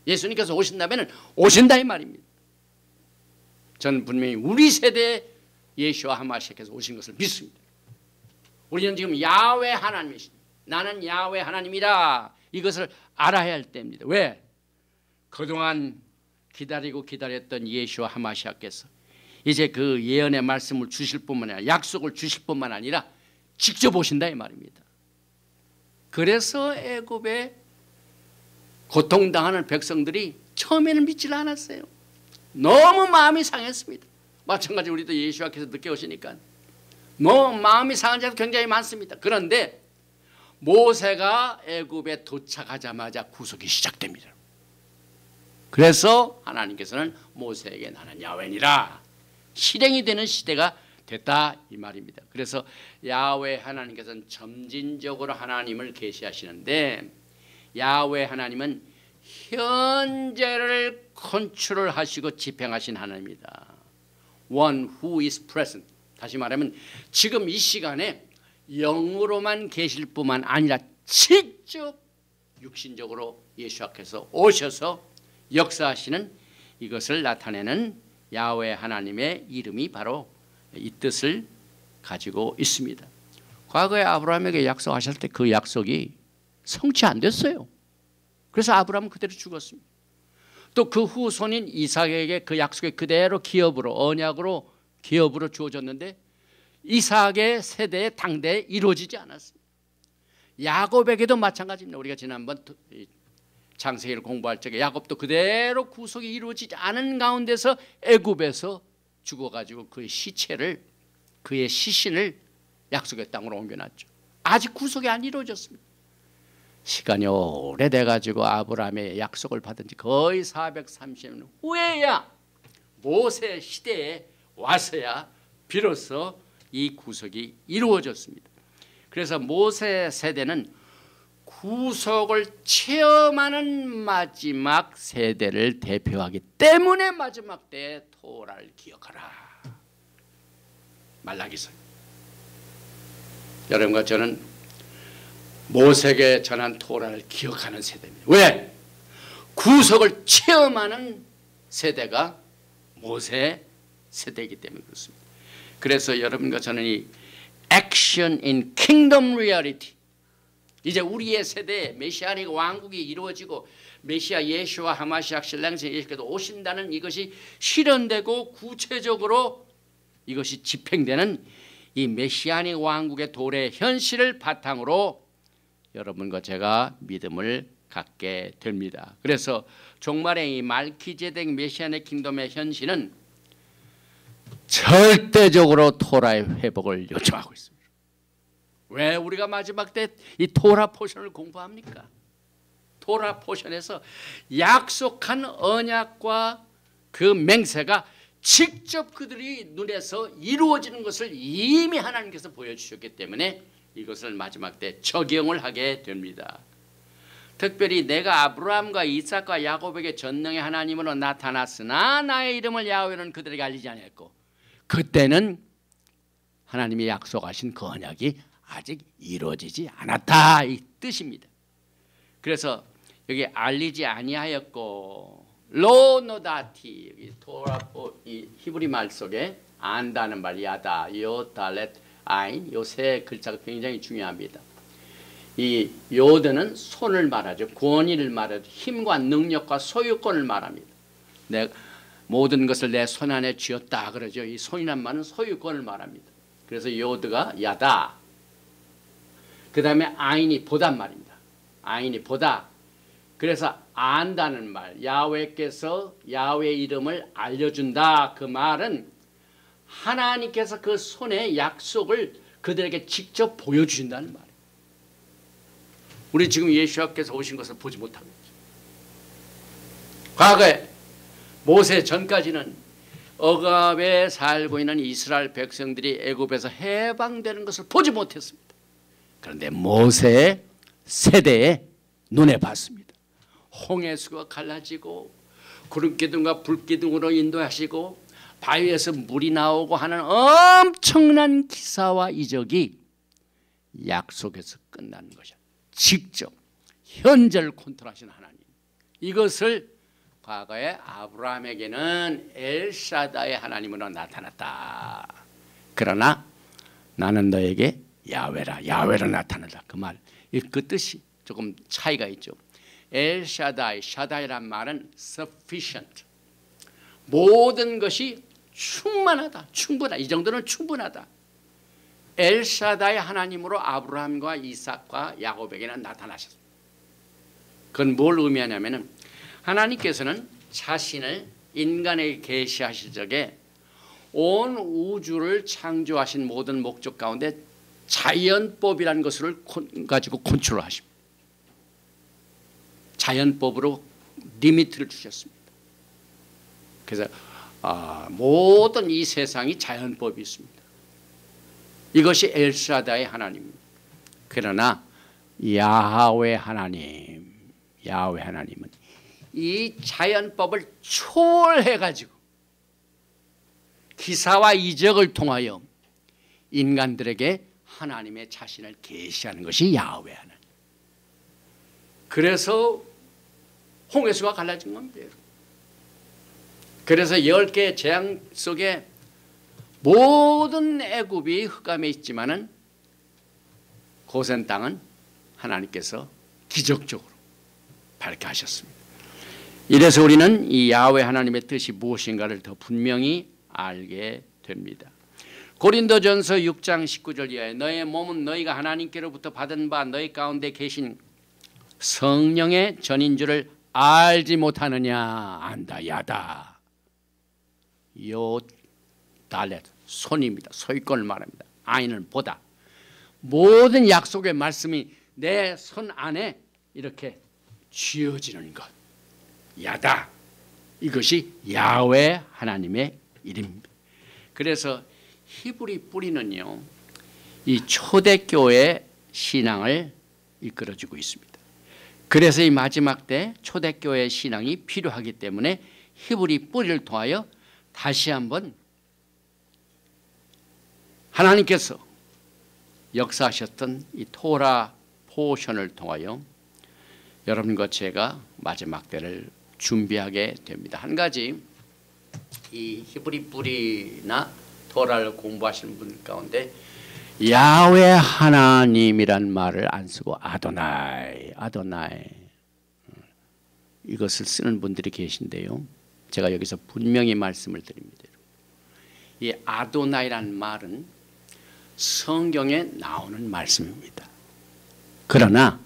예수님께서 오신다면 오신다 이 말입니다. 저는 분명히 우리 세대에 예수와 하마시아께서 오신 것을 믿습니다. 우리는 지금 야훼 하나님이십니다. 나는 야훼 하나님이라 이것을 알아야 할 때입니다. 왜? 그동안 기다렸던 예수와 하마시아께서 이제 그 예언의 말씀을 주실 뿐만 아니라 약속을 주실 뿐만 아니라 직접 오신다 이 말입니다. 그래서 애굽에 고통당하는 백성들이 처음에는 믿질 않았어요. 너무 마음이 상했습니다. 마찬가지로 우리도 예수와께서 늦게 오시니까 너무 마음이 상한 자도 굉장히 많습니다. 그런데 모세가 애굽에 도착하자마자 구속이 시작됩니다. 그래서 하나님께서는 모세에게 나는 야훼니라 실행이 되는 시대가 됐다 이 말입니다. 그래서 야훼 하나님께서는 점진적으로 하나님을 계시하시는데 야훼 하나님은 현재를 컨트롤하시고 집행하신 하나님입니다. One who is present. 다시 말하면 지금 이 시간에 영으로만 계실 뿐만 아니라 직접 육신적으로 예수 앞에서 오셔서 역사하시는 이것을 나타내는 야훼 하나님의 이름이 바로 이 뜻을 가지고 있습니다. 과거에 아브라함에게 약속하실 때 그 약속이 성취 안 됐어요. 그래서 아브라함은 그대로 죽었습니다. 또 그 후손인 이삭에게 그 약속이 그대로 기업으로 언약으로 기업으로 주어졌는데 이삭의 세대의 당대에 이루어지지 않았습니다. 야곱에게도 마찬가지입니다. 우리가 지난번 창세기를 공부할 적에 야곱도 그대로 구속이 이루어지지 않은 가운데서 애굽에서 죽어가지고 그의 시체를 그의 시신을 약속의 땅으로 옮겨놨죠. 아직 구속이 안 이루어졌습니다. 시간이 오래돼가지고 아브라함의 약속을 받은 지 거의 430년 후에야 모세 시대에 와서야 비로소 이 구속이 이루어졌습니다. 그래서 모세 세대는 구속을 체험하는 마지막 세대를 대표하기 때문에 마지막 때의 토라를 기억하라. 말라기서. 여러분과 저는 모세에게 전한 토라를 기억하는 세대입니다. 왜? 구속을 체험하는 세대가 모세 세대이기 때문에 그렇습니다. 그래서 여러분과 저는 이 Action in Kingdom Reality, 이제 우리의 세대에 메시아닉 왕국이 이루어지고 메시아 예수와 하마시아 신랑신 예수께서 오신다는 이것이 실현되고 구체적으로 이것이 집행되는 이 메시아닉 왕국의 도래 현실을 바탕으로 여러분과 제가 믿음을 갖게 됩니다. 그래서 종말의 이 말키제덱 메시아닉 킹덤의 현실은 절대적으로 토라의 회복을 요청하고 있습니다. 왜 우리가 마지막 때 이 토라 포션을 공부합니까? 토라 포션에서 약속한 언약과 그 맹세가 직접 그들이 눈에서 이루어지는 것을 이미 하나님께서 보여주셨기 때문에 이것을 마지막 때 적용을 하게 됩니다. 특별히 내가 아브라함과 이삭과 야곱에게 전능의 하나님으로 나타났으나 나의 이름을 야훼는 그들에게 알리지 아니했고 그때는 하나님이 약속하신 그 언약이 아직 이루어지지 않았다 이 뜻입니다. 그래서 여기 알리지 아니하였고 로노다티 여기 이 히브리 말 속에 안다는 말 야다 요달렛 아인 요 세 글자가 굉장히 중요합니다. 이 요드는 손을 말하죠. 권위를 말하죠. 힘과 능력과 소유권을 말합니다. 모든 것을 내 손 안에 쥐었다 그러죠. 이 손이란 말은 소유권을 말합니다. 그래서 요드가 야다. 그 다음에 아인이 보단 말입니다. 아인이 보다. 그래서 안다는 말, 야훼께서 야훼 이름을 알려준다. 그 말은 하나님께서 그 손의 약속을 그들에게 직접 보여주신다는 말이에요. 우리 지금 예수님께서 오신 것을 보지 못하고 있죠. 과거에 모세 전까지는 억압에 살고 있는 이스라엘 백성들이 애굽에서 해방되는 것을 보지 못했습니다. 그런데 모세의 세대에 눈에 봤습니다. 홍해수가 갈라지고 구름기둥과 불기둥으로 인도하시고 바위에서 물이 나오고 하는 엄청난 기사와 이적이 약속에서 끝나는 것이야. 직접 현재를 컨트롤하시는 하나님. 이것을 과거에 아브라함에게는 엘샤다의 하나님으로 나타났다. 그러나 나는 너에게 야훼라, 야훼로 나타난다. 그 말, 그 뜻이 조금 차이가 있죠. 엘샤다이, 샤다이란 말은 sufficient. 모든 것이 충만하다, 충분하다. 이 정도는 충분하다. 엘샤다이 하나님으로 아브라함과 이삭과 야곱에게는 나타나셨습니다. 그건 뭘 의미하냐면은 하나님께서는 자신을 인간에게 계시하실 적에 온 우주를 창조하신 모든 목적 가운데 자연법이라는 것을 가지고 컨트롤하십니다. 자연법으로 리미트를 주셨습니다. 그래서 모든 이 세상이 자연법이 있습니다. 이것이 엘샤다의 하나님입니다. 그러나 야훼 하나님, 야훼 하나님은 이 자연법을 초월해가지고 기사와 이적을 통하여 인간들에게 하나님의 자신을 계시하는 것이 야훼 하나님. 그래서 홍해수가 갈라진 겁니다. 그래서 10개의 재앙 속에 모든 애굽이 흑암에 있지만은 고센 땅은 하나님께서 기적적으로 밝게 하셨습니다. 이래서 우리는 이 야훼 하나님의 뜻이 무엇인가를 더 분명히 알게 됩니다. 고린도전서 6장 19절 이하에 너의 몸은 너희가 하나님께로부터 받은 바 너희 가운데 계신 성령의 전인 줄을 알지 못하느냐. 안다 야다. 요 달렛 손입니다. 소유권을 말합니다. 아인은 보다. 모든 약속의 말씀이 내 손 안에 이렇게 쥐어지는 것. 야다. 이것이 야훼 하나님의 이름입니다. 그래서 히브리 뿌리는요, 이 초대교회 신앙을 이끌어주고 있습니다. 그래서 이 마지막 때 초대교회 신앙이 필요하기 때문에 히브리 뿌리를 통하여 다시 한번 하나님께서 역사하셨던 이 토라 포션을 통하여 여러분과 제가 마지막 때를 준비하게 됩니다. 한 가지 이 히브리 뿌리나 토라를 공부하시는 분 가운데 야훼 하나님이란 말을 안 쓰고 아도나이, 아도나이 이것을 쓰는 분들이 계신데요. 제가 여기서 분명히 말씀을 드립니다. 이 아도나이란 말은 성경에 나오는 말씀입니다. 그러나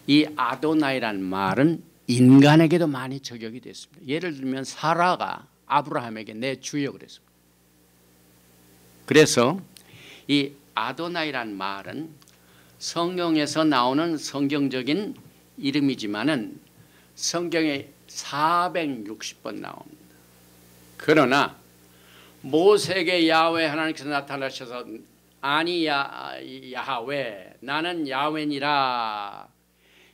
이 아도나이란 말은 인간에게도 많이 적용이 됐습니다. 예를 들면 사라가 아브라함에게 내 주여 그랬습니다. 그래서 이 아도나이란 말은 성경에서 나오는 성경적인 이름이지만은 성경에 460번 나옵니다. 그러나 모세에게 야훼 하나님께서 나타나셔서 아니 야훼 나는 야훼니라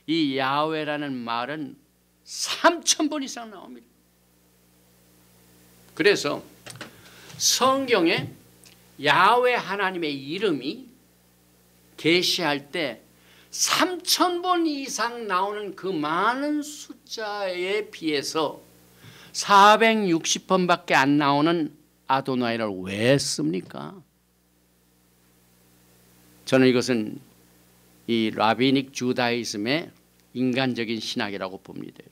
이 야훼라는 말은 3,000번 이상 나옵니다. 그래서 성경에 야훼 하나님의 이름이 계시할 때 3,000번 이상 나오는 그 많은 숫자에 비해서 460번밖에 안 나오는 아도나이를 왜 씁니까? 저는 이것은 이 라비닉 주다이즘의 인간적인 신학이라고 봅니다.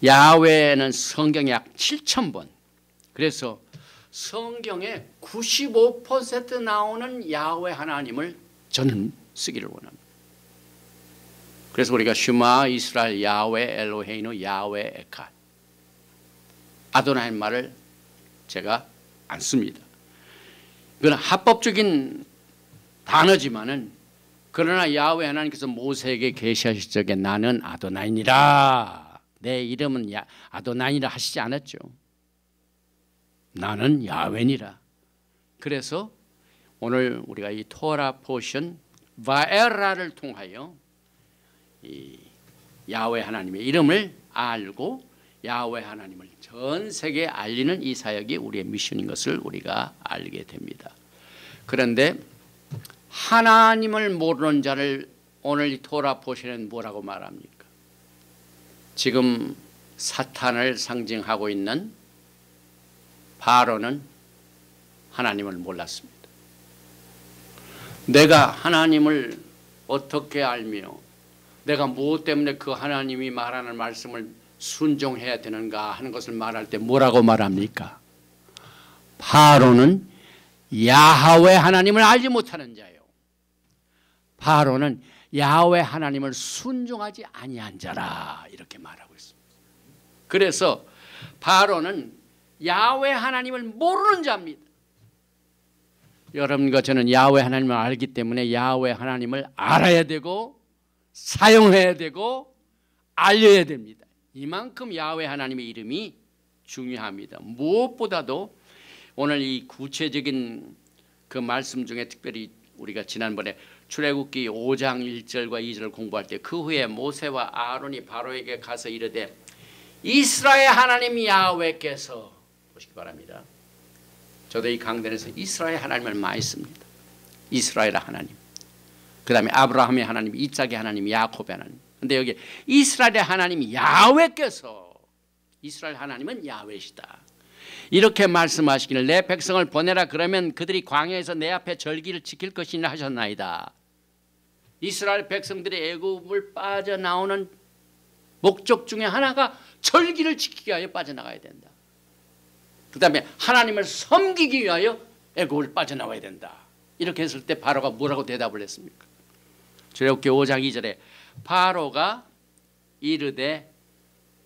야훼는 성경에 약 7,000번, 그래서 성경에 95% 나오는 야훼 하나님을 저는 쓰기를 원합니다. 그래서 우리가 슈마 이스라엘 야훼 엘로헤이노 야훼 에캇 아도나이 말을 제가 안 씁니다. 이건 합법적인 단어지만은 그러나 야훼 하나님께서 모세에게 계시하실 적에 나는 아도나이니라, 내 이름은 아도나이니라 하시지 않았죠. 나는 야훼니라. 그래서 오늘 우리가 이 토라 포션 바에라를 통하여 이 야훼 하나님의 이름을 알고 야훼 하나님을 전 세계에 알리는 이 사역이 우리의 미션인 것을 우리가 알게 됩니다. 그런데 하나님을 모르는 자를 오늘 이 토라 포션은 뭐라고 말합니까? 지금 사탄을 상징하고 있는 바로는 하나님을 몰랐습니다. 내가 하나님을 어떻게 알며 내가 무엇 때문에 그 하나님이 말하는 말씀을 순종해야 되는가 하는 것을 말할 때 뭐라고 말합니까? 바로는 야훼 하나님을 알지 못하는 자요, 바로는 야훼 하나님을 순종하지 아니한 자라, 이렇게 말하고 있습니다. 그래서 바로는 야훼 하나님을 모르는 자입니다. 여러분과 저는 야훼 하나님을 알기 때문에 야훼 하나님을 알아야 되고 사용해야 되고 알려야 됩니다. 이만큼 야훼 하나님의 이름이 중요합니다. 무엇보다도 오늘 이 구체적인 그 말씀 중에 특별히 우리가 지난번에 출애굽기 5장 1절과 2절을 공부할 때 그 후에 모세와 아론이 바로에게 가서 이르되 이스라엘 하나님 야훼께서, 보시기 바랍니다. 저도 이 강단에서 이스라엘 하나님을 많이 씁니다. 이스라엘 하나님, 그 다음에 아브라함의 하나님, 이삭의 하나님, 야곱의 하나님. 근데 여기 이스라엘의 하나님 야훼께서, 이스라엘 하나님은 야훼시다, 이렇게 말씀하시기를 내 백성을 보내라, 그러면 그들이 광야에서 내 앞에 절기를 지킬 것이라 하셨나이다. 이스라엘 백성들이 애굽을 빠져나오는 목적 중에 하나가 절기를 지키기 위하여 빠져나가야 된다. 그 다음에 하나님을 섬기기 위하여 애굽을 빠져나와야 된다. 이렇게 했을 때 바로가 뭐라고 대답을 했습니까? 출애굽기 5장 2절에 바로가 이르되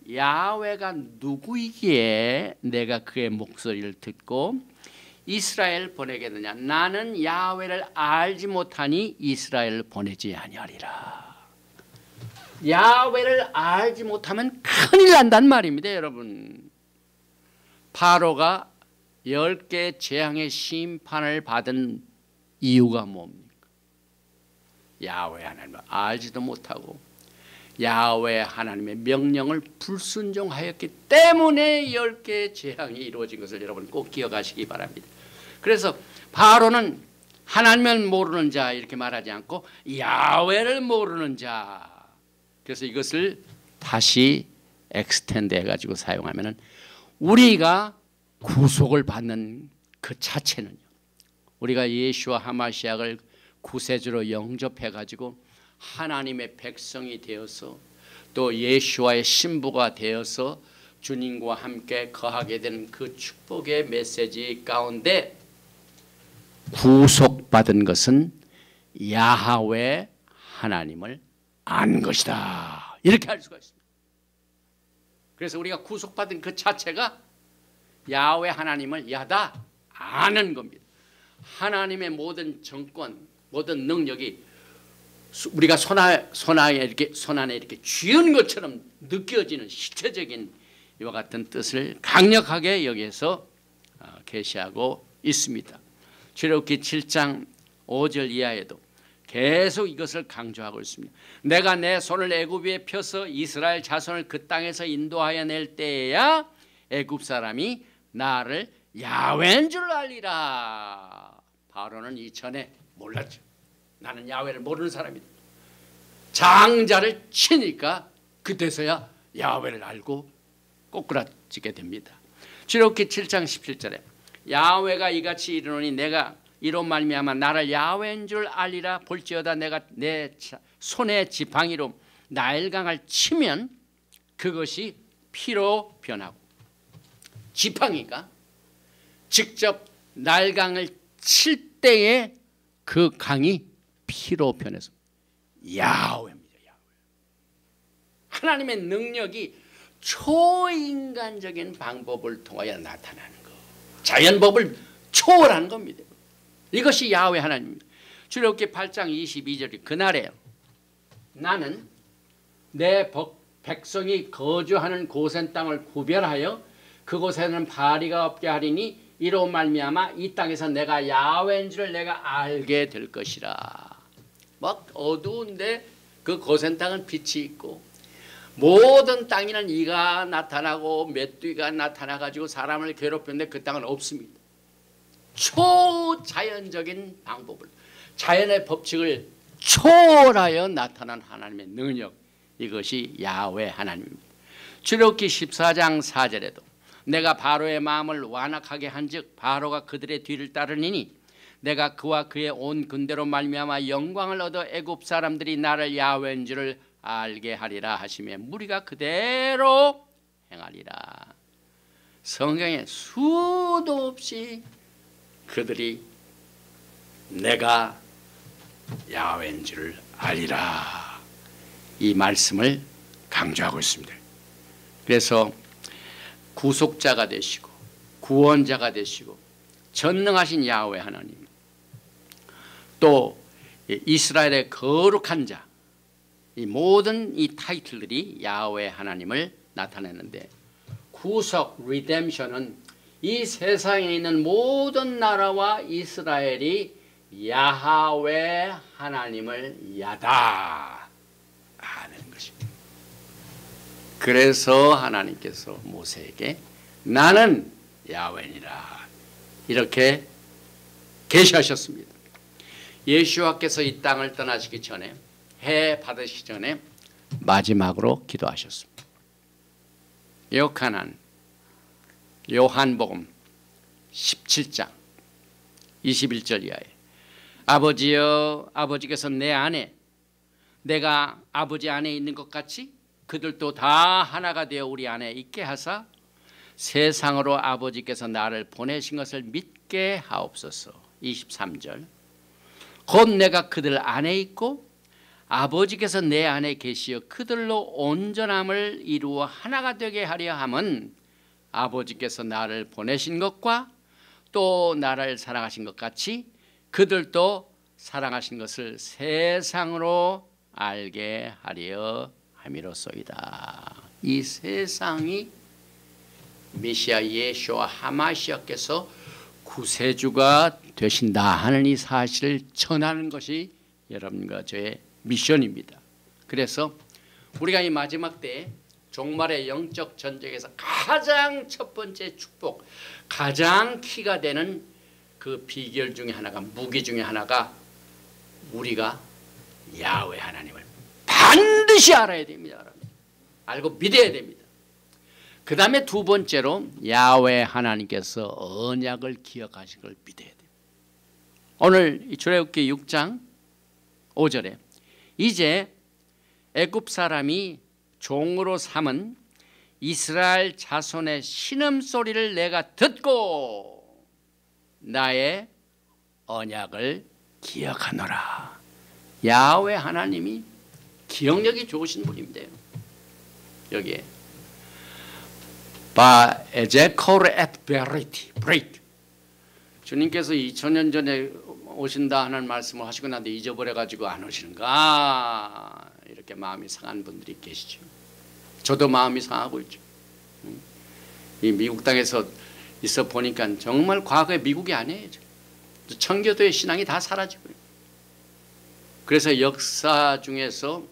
야훼가 누구이기에 내가 그의 목소리를 듣고 이스라엘 보내겠느냐, 나는 야훼를 알지 못하니 이스라엘을 보내지 아니하리라. 야훼를 알지 못하면 큰일 난단 말입니다. 여러분, 바로가 10개 재앙의 심판을 받은 이유가 뭡니까? 야훼 하나님을 알지도 못하고 야훼 하나님의 명령을 불순종하였기 때문에 10개의 재앙이 이루어진 것을 여러분 꼭 기억하시기 바랍니다. 그래서 바로는 하나님을 모르는 자 이렇게 말하지 않고 야훼를 모르는 자, 그래서 이것을 다시 엑스텐드 해가지고 사용하면은 우리가 구속을 받는 그 자체는요, 우리가 예수와 하마시약을 구세주로 영접해가지고 하나님의 백성이 되어서 또 예수와의 신부가 되어서 주님과 함께 거하게 되는 그 축복의 메시지 가운데 구속받은 것은 야훼 하나님을 안 것이다, 이렇게 할 수가 있습니다. 그래서 우리가 구속받은 그 자체가 야훼 하나님을 야다 아는 겁니다. 하나님의 모든 정권, 모든 능력이 우리가 손안에 이렇게 쥐은 것처럼 느껴지는 실체적인 이와 같은 뜻을 강력하게 여기에서 계시하고 있습니다. 출애굽기 7장 5절 이하에도 계속 이것을 강조하고 있습니다. 내가 내 손을 애굽 위에 펴서 이스라엘 자손을 그 땅에서 인도하여 낼 때에야 애굽 사람이 나를 야훼인 줄 알리라. 바로는 이전에 몰랐죠. 나는 야훼를 모르는 사람이다. 장자를 치니까 그때서야 야훼를 알고 꼬꾸라지게 됩니다. 출애굽기 7장 17절에 야훼가 이같이 이르노니 내가 이로 말미암아 나를 야훼인 줄 알리라. 볼지어다 내가 내 손의 지팡이로 나일강을 치면 그것이 피로 변하고, 지팡이가 직접 나일강을 칠 때에 그 강이 피로 변해서 야훼입니다. 야훼. 하나님의 능력이 초인간적인 방법을 통하여 나타나는 것, 자연법을 초월하는 겁니다. 이것이 야훼 하나님입니다. 출애굽기 8장 22절이 그날에 나는 내 백성이 거주하는 고센 땅을 구별하여 그곳에는 바리가 없게 하리니 이로 말미암아 이 땅에서 내가 야훼인 줄 내가 알게 될 것이라. 막 어두운데 그 고센 땅은 빛이 있고 모든 땅에는 이가 나타나고 메뚜기가 나타나가지고 사람을 괴롭혔는데 그 땅은 없습니다. 초자연적인 방법을, 자연의 법칙을 초월하여 나타난 하나님의 능력, 이것이 야훼 하나님입니다. 출애굽기 14장 4절에도 내가 바로의 마음을 완악하게 한즉 바로가 그들의 뒤를 따르니니 내가 그와 그의 온 군대로 말미암아 영광을 얻어 애굽 사람들이 나를 야훼인 줄을 알게 하리라 하시며 무리가 그대로 행하리라. 성경에 수도 없이 그들이 내가 야훼인 줄을 알리라, 이 말씀을 강조하고 있습니다. 그래서 구속자가 되시고 구원자가 되시고 전능하신 야훼 하나님, 또 이스라엘의 거룩한 자, 이 모든 이 타이틀들이 야훼 하나님을 나타내는데, 구속 리뎀션은 이 세상에 있는 모든 나라와 이스라엘이 야훼 하나님을 야다 하는 것입니다. 그래서 하나님께서 모세에게 나는 야훼니라 이렇게 계시하셨습니다. 예수와께서 이 땅을 떠나시기 전에, 해 받으시기 전에 마지막으로 기도하셨습니다. 요한복음 17장 21절 이하에 아버지여, 아버지께서 내 안에 내가 아버지 안에 있는 것 같이 그들도 다 하나가 되어 우리 안에 있게 하사 세상으로 아버지께서 나를 보내신 것을 믿게 하옵소서. 23절 곧 내가 그들 안에 있고 아버지께서 내 안에 계시어 그들로 온전함을 이루어 하나가 되게 하려 함은 아버지께서 나를 보내신 것과 또 나를 사랑하신 것 같이 그들도 사랑하신 것을 세상으로 알게 하려 함이로소이다. 이 세상이 메시아 예수와 하마시아께서 구세주가 되신다 하는 이 사실을 전하는 것이 여러분과 저의 미션입니다. 그래서 우리가 이 마지막 때에 종말의 영적 전쟁에서 가장 첫 번째 축복, 가장 키가 되는 그 비결 중에 하나가, 무기 중에 하나가 우리가 야훼 하나님을 반드시 알아야 됩니다. 알고 믿어야 됩니다. 그 다음에 두 번째로 야훼 하나님께서 언약을 기억하신 걸 믿어야 됩니다. 오늘 출애굽기 6장 5절에 이제 애굽 사람이 종으로 삼은 이스라엘 자손의 신음소리를 내가 듣고 나의 언약을 기억하노라. 야훼 하나님이 기억력이 좋으신 분입니다. 여기에 바에제코르 앳 베리티, 주님께서 2000년 전에 오신다 하는 말씀을 하시고 나도 잊어버려가지고 안 오시는가, 이렇게 마음이 상한 분들이 계시죠. 저도 마음이 상하고 있죠. 이 미국 땅에서 있어 보니까 정말 과거의 미국이 아니에요. 청교도의 신앙이 다 사라지고 그래서 역사 중에서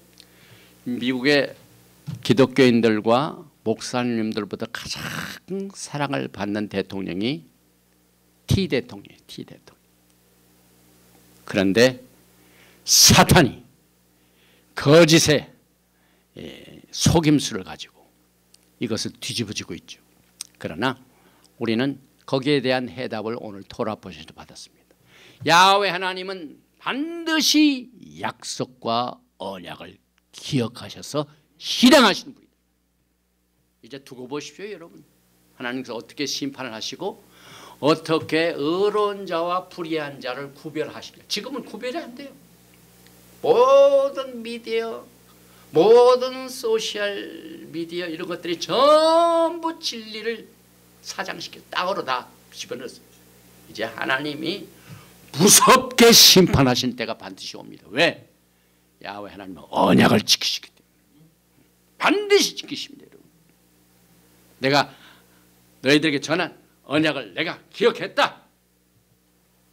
미국의 기독교인들과 목사님들보다 가장 사랑을 받는 대통령이 T 대통령이에요. T 대통령. 그런데 사탄이 거짓의 속임수를 가지고 이것을 뒤집어지고 있죠. 그러나 우리는 거기에 대한 해답을 오늘 토라 포션에서 받았습니다. 야훼 하나님은 반드시 약속과 언약을 기억하셔서 실행하시는 분이다. 이제 두고 보십시오, 여러분. 하나님께서 어떻게 심판을 하시고 어떻게 의로운 자와 불의한 자를 구별하시냐. 지금은 구별이 안 돼요. 모든 미디어, 모든 소셜 미디어 이런 것들이 전부 진리를 사장시켜 땅으로 다 집어넣었어요. 이제 하나님이 무섭게 심판하신 때가 반드시 옵니다. 왜? 야훼 하나님은 언약을 지키시기 때문에. 반드시 지키십니다. 여러분. 내가 너희들에게 전한 언약을 내가 기억했다.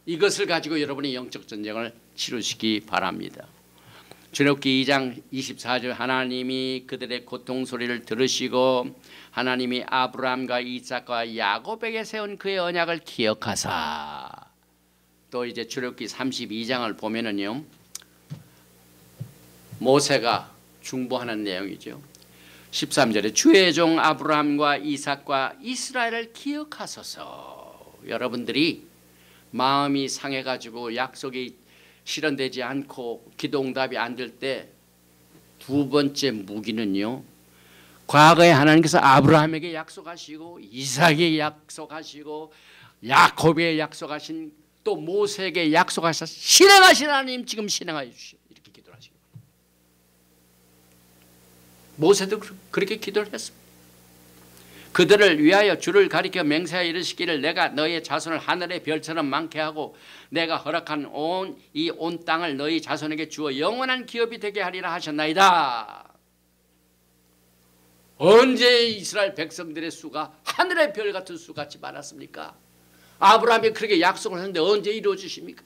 이것을 가지고 여러분이 영적 전쟁을 치르시기 바랍니다. 출애굽기 2장 24절 하나님이 그들의 고통 소리를 들으시고 하나님이 아브라함과 이삭과 야곱에게 세운 그의 언약을 기억하사. 또 이제 출애굽기 32장을 보면은요, 모세가 중보하는 내용이죠. 13절에 주의 종 아브라함과 이삭과 이스라엘을 기억하소서. 여러분들이 마음이 상해가지고 약속이 실현되지 않고 기도응답이 안 될 때 두 번째 무기는요, 과거에 하나님께서 아브라함에게 약속하시고 이삭에게 약속하시고 야곱에게 약속하신 또 모세에게 약속하셔서 실행하신 하나님 지금 실행하여 주시오. 이렇게 기도를 하시고 모세도 그렇게 기도를 했습니다. 그들을 위하여 주를 가리켜 맹세하여 이르시기를 내가 너의 자손을 하늘의 별처럼 많게 하고 내가 허락한 이 온 땅을 너희 자손에게 주어 영원한 기업이 되게 하리라 하셨나이다. 언제 이스라엘 백성들의 수가 하늘의 별 같은 수 같이 많았습니까? 아브라함이 그렇게 약속을 했는데 언제 이루어지십니까?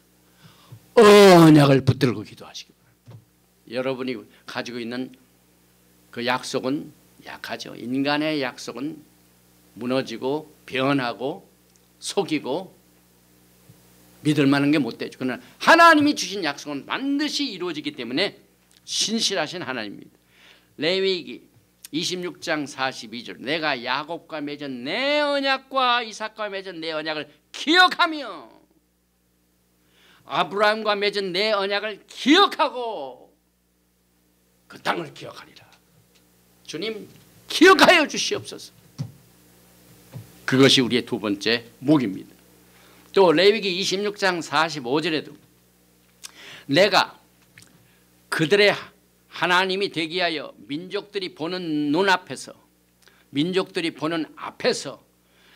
언약을 붙들고 기도하시기 바랍니다. 여러분이 가지고 있는 그 약속은 약하죠. 인간의 약속은 무너지고 변하고 속이고 믿을 만한 게 못 되죠. 그러나 하나님이 주신 약속은 반드시 이루어지기 때문에 신실하신 하나님입니다. 레위기 26장 42절 내가 야곱과 맺은 내 언약과 이삭과 맺은 내 언약을 기억하며 아브라함과 맺은 내 언약을 기억하고 그 땅을 기억하리라. 주님 기억하여 주시옵소서. 그것이 우리의 두 번째 목입니다. 또 레위기 26장 45절에도 내가 그들의 하나님이 되기 위하여 민족들이 보는 눈앞에서 민족들이 보는 앞에서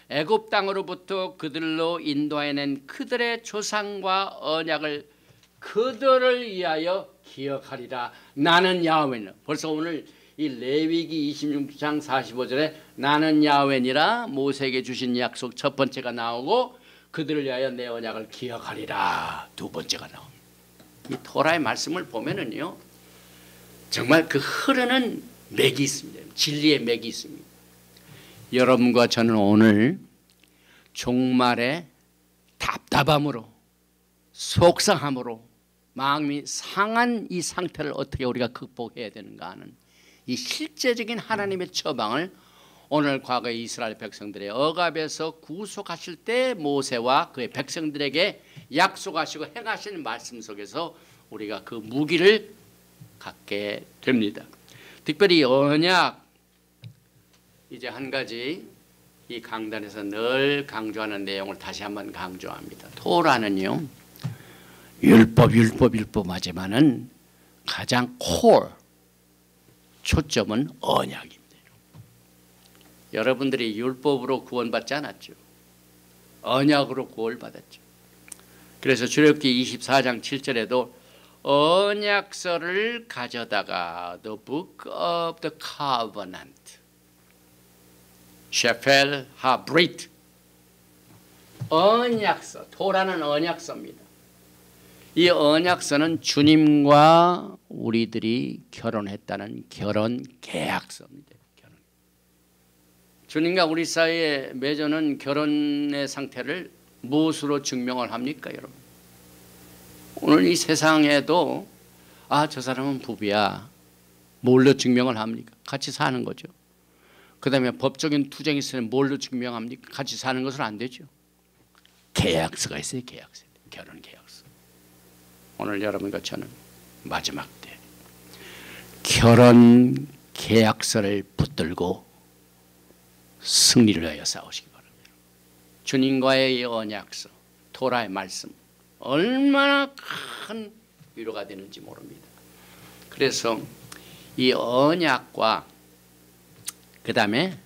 애굽 땅으로부터 그들로 인도해낸 그들의 조상과 언약을 그들을 위하여 기억하리라. 나는 야훼니라. 벌써 오늘 이 레위기 26장 45절에 나는 야훼니라 모세에게 주신 약속 첫 번째가 나오고 그들을 위하여 내 언약을 기억하리라 두 번째가 나옵니다. 이 토라의 말씀을 보면은요 정말 그 흐르는 맥이 있습니다. 진리의 맥이 있습니다. 여러분과 저는 오늘 종말의 답답함으로 속상함으로 마음이 상한 이 상태를 어떻게 우리가 극복해야 되는가 하는 이 실제적인 하나님의 처방을 오늘 과거의 이스라엘 백성들의 억압에서 구속하실 때 모세와 그의 백성들에게 약속하시고 행하시는 말씀 속에서 우리가 그 무기를 갖게 됩니다. 특별히 언약, 이제 한 가지 이 강단에서 늘 강조하는 내용을 다시 한번 강조합니다. 토라는요 율법하지만은 가장 초점은 언약입니다. 여러분들이 율법으로 구원받지 않았죠. 언약으로 구원받았죠. 그래서 출애굽기 24장 7절에도 언약서를 가져다가 The Book of the Covenant 셰펠 하브릿 언약서, 토라는 언약서입니다. 이 언약서는 주님과 우리들이 결혼했다는 결혼 계약서입니다. 주님과 우리 사이에 맺어놓은 결혼의 상태를 무엇으로 증명을 합니까, 여러분? 오늘 이 세상에도 저 사람은 부부야. 뭘로 증명을 합니까? 같이 사는 거죠. 그 다음에 법적인 투쟁이 있으면 뭘로 증명합니까? 같이 사는 것은 안 되죠. 계약서가 있어요. 계약서. 결혼 계약서. 오늘 여러분과 저는 마지막 때 결혼 계약서를 붙들고 승리를 위하여 싸우시기 바랍니다. 주님과의 이 언약서, 토라의 말씀 얼마나 큰 위로가 되는지 모릅니다. 그래서 이 언약과 그 다음에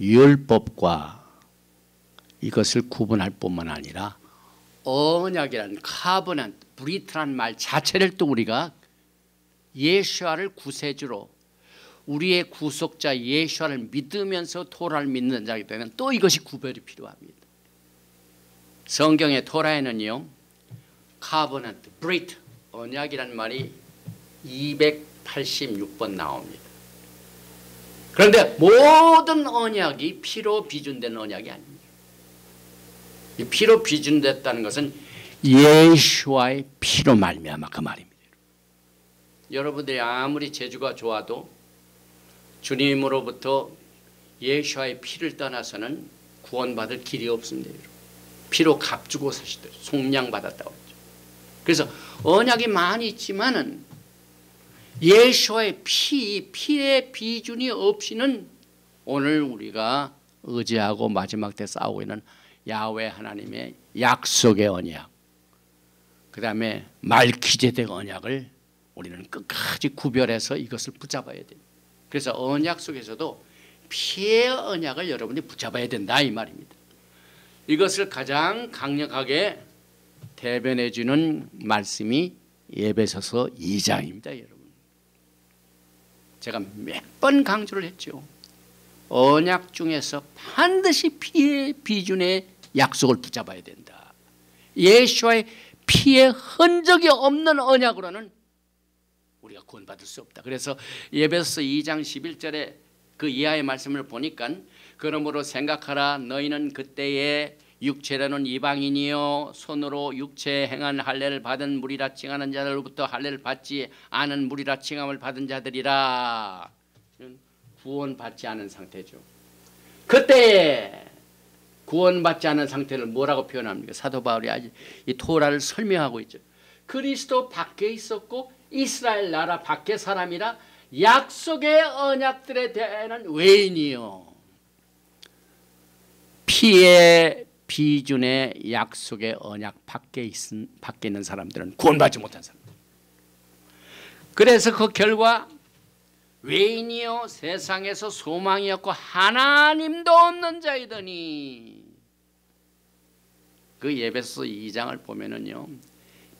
율법과 이것을 구분할 뿐만 아니라 언약이란 카버넌트, 브리트란 말 자체를 또 우리가 예수아를 구세주로 우리의 구속자 예수아를 믿으면서 토라를 믿는 자이기 때문에 또 이것이 구별이 필요합니다. 성경의 토라에는요, 카버넌트, 브리트, 언약이란 말이 286번 나옵니다. 그런데 모든 언약이 피로 비준된 언약이 아닙니다. 이 피로 비준됐다는 것은 예수와의 피로 말미암아 그 말입니다. 여러분들이 아무리 재주가 좋아도 주님으로부터 예수와의 피를 떠나서는 구원받을 길이 없습니다. 피로 값주고 사시더라. 속량받았다고 했죠. 그래서 언약이 많이 있지만은 예수와의 피의 비준이 없이는 오늘 우리가 의지하고 마지막 때 싸우고 있는 야훼 하나님의 약속의 언약, 그 다음에 말기제덱 언약을 우리는 끝까지 구별해서 이것을 붙잡아야 됩니다. 그래서 언약 속에서도 피의 언약을 여러분이 붙잡아야 된다 이 말입니다. 이것을 가장 강력하게 대변해 주는 말씀이 에베소서 2장입니다. 여러분, 제가 몇 번 강조를 했죠. 언약 중에서 반드시 피의 비준의 약속을 붙잡아야 된다. 예수와의 피의 흔적이 없는 언약으로는 우리가 구원받을 수 없다. 그래서 에베소서 2장 11절에 그 이하의 말씀을 보니까 그러므로 생각하라. 너희는 그때에 육체라는 이방인이요 손으로 육체에 행한 할례를 받은 무리라 칭하는 자들로부터 할례를 받지 않은 무리라 칭함을 받은 자들이라. 구원받지 않은 상태죠. 그때에 구원받지 않은 상태를 뭐라고 표현합니까? 사도 바울이 아직 이 토라를 설명하고 있죠. 그리스도 밖에 있었고 이스라엘 나라 밖의 사람이라 약속의 언약들에 대한 외인이요 피의 비준의 약속의 언약 밖에 있는 사람들은 구원받지 못한 사람들. 그래서 그 결과 외인이요 세상에서 소망이 없고 하나님도 없는 자이더니, 그 에베소서 2장을 보면은요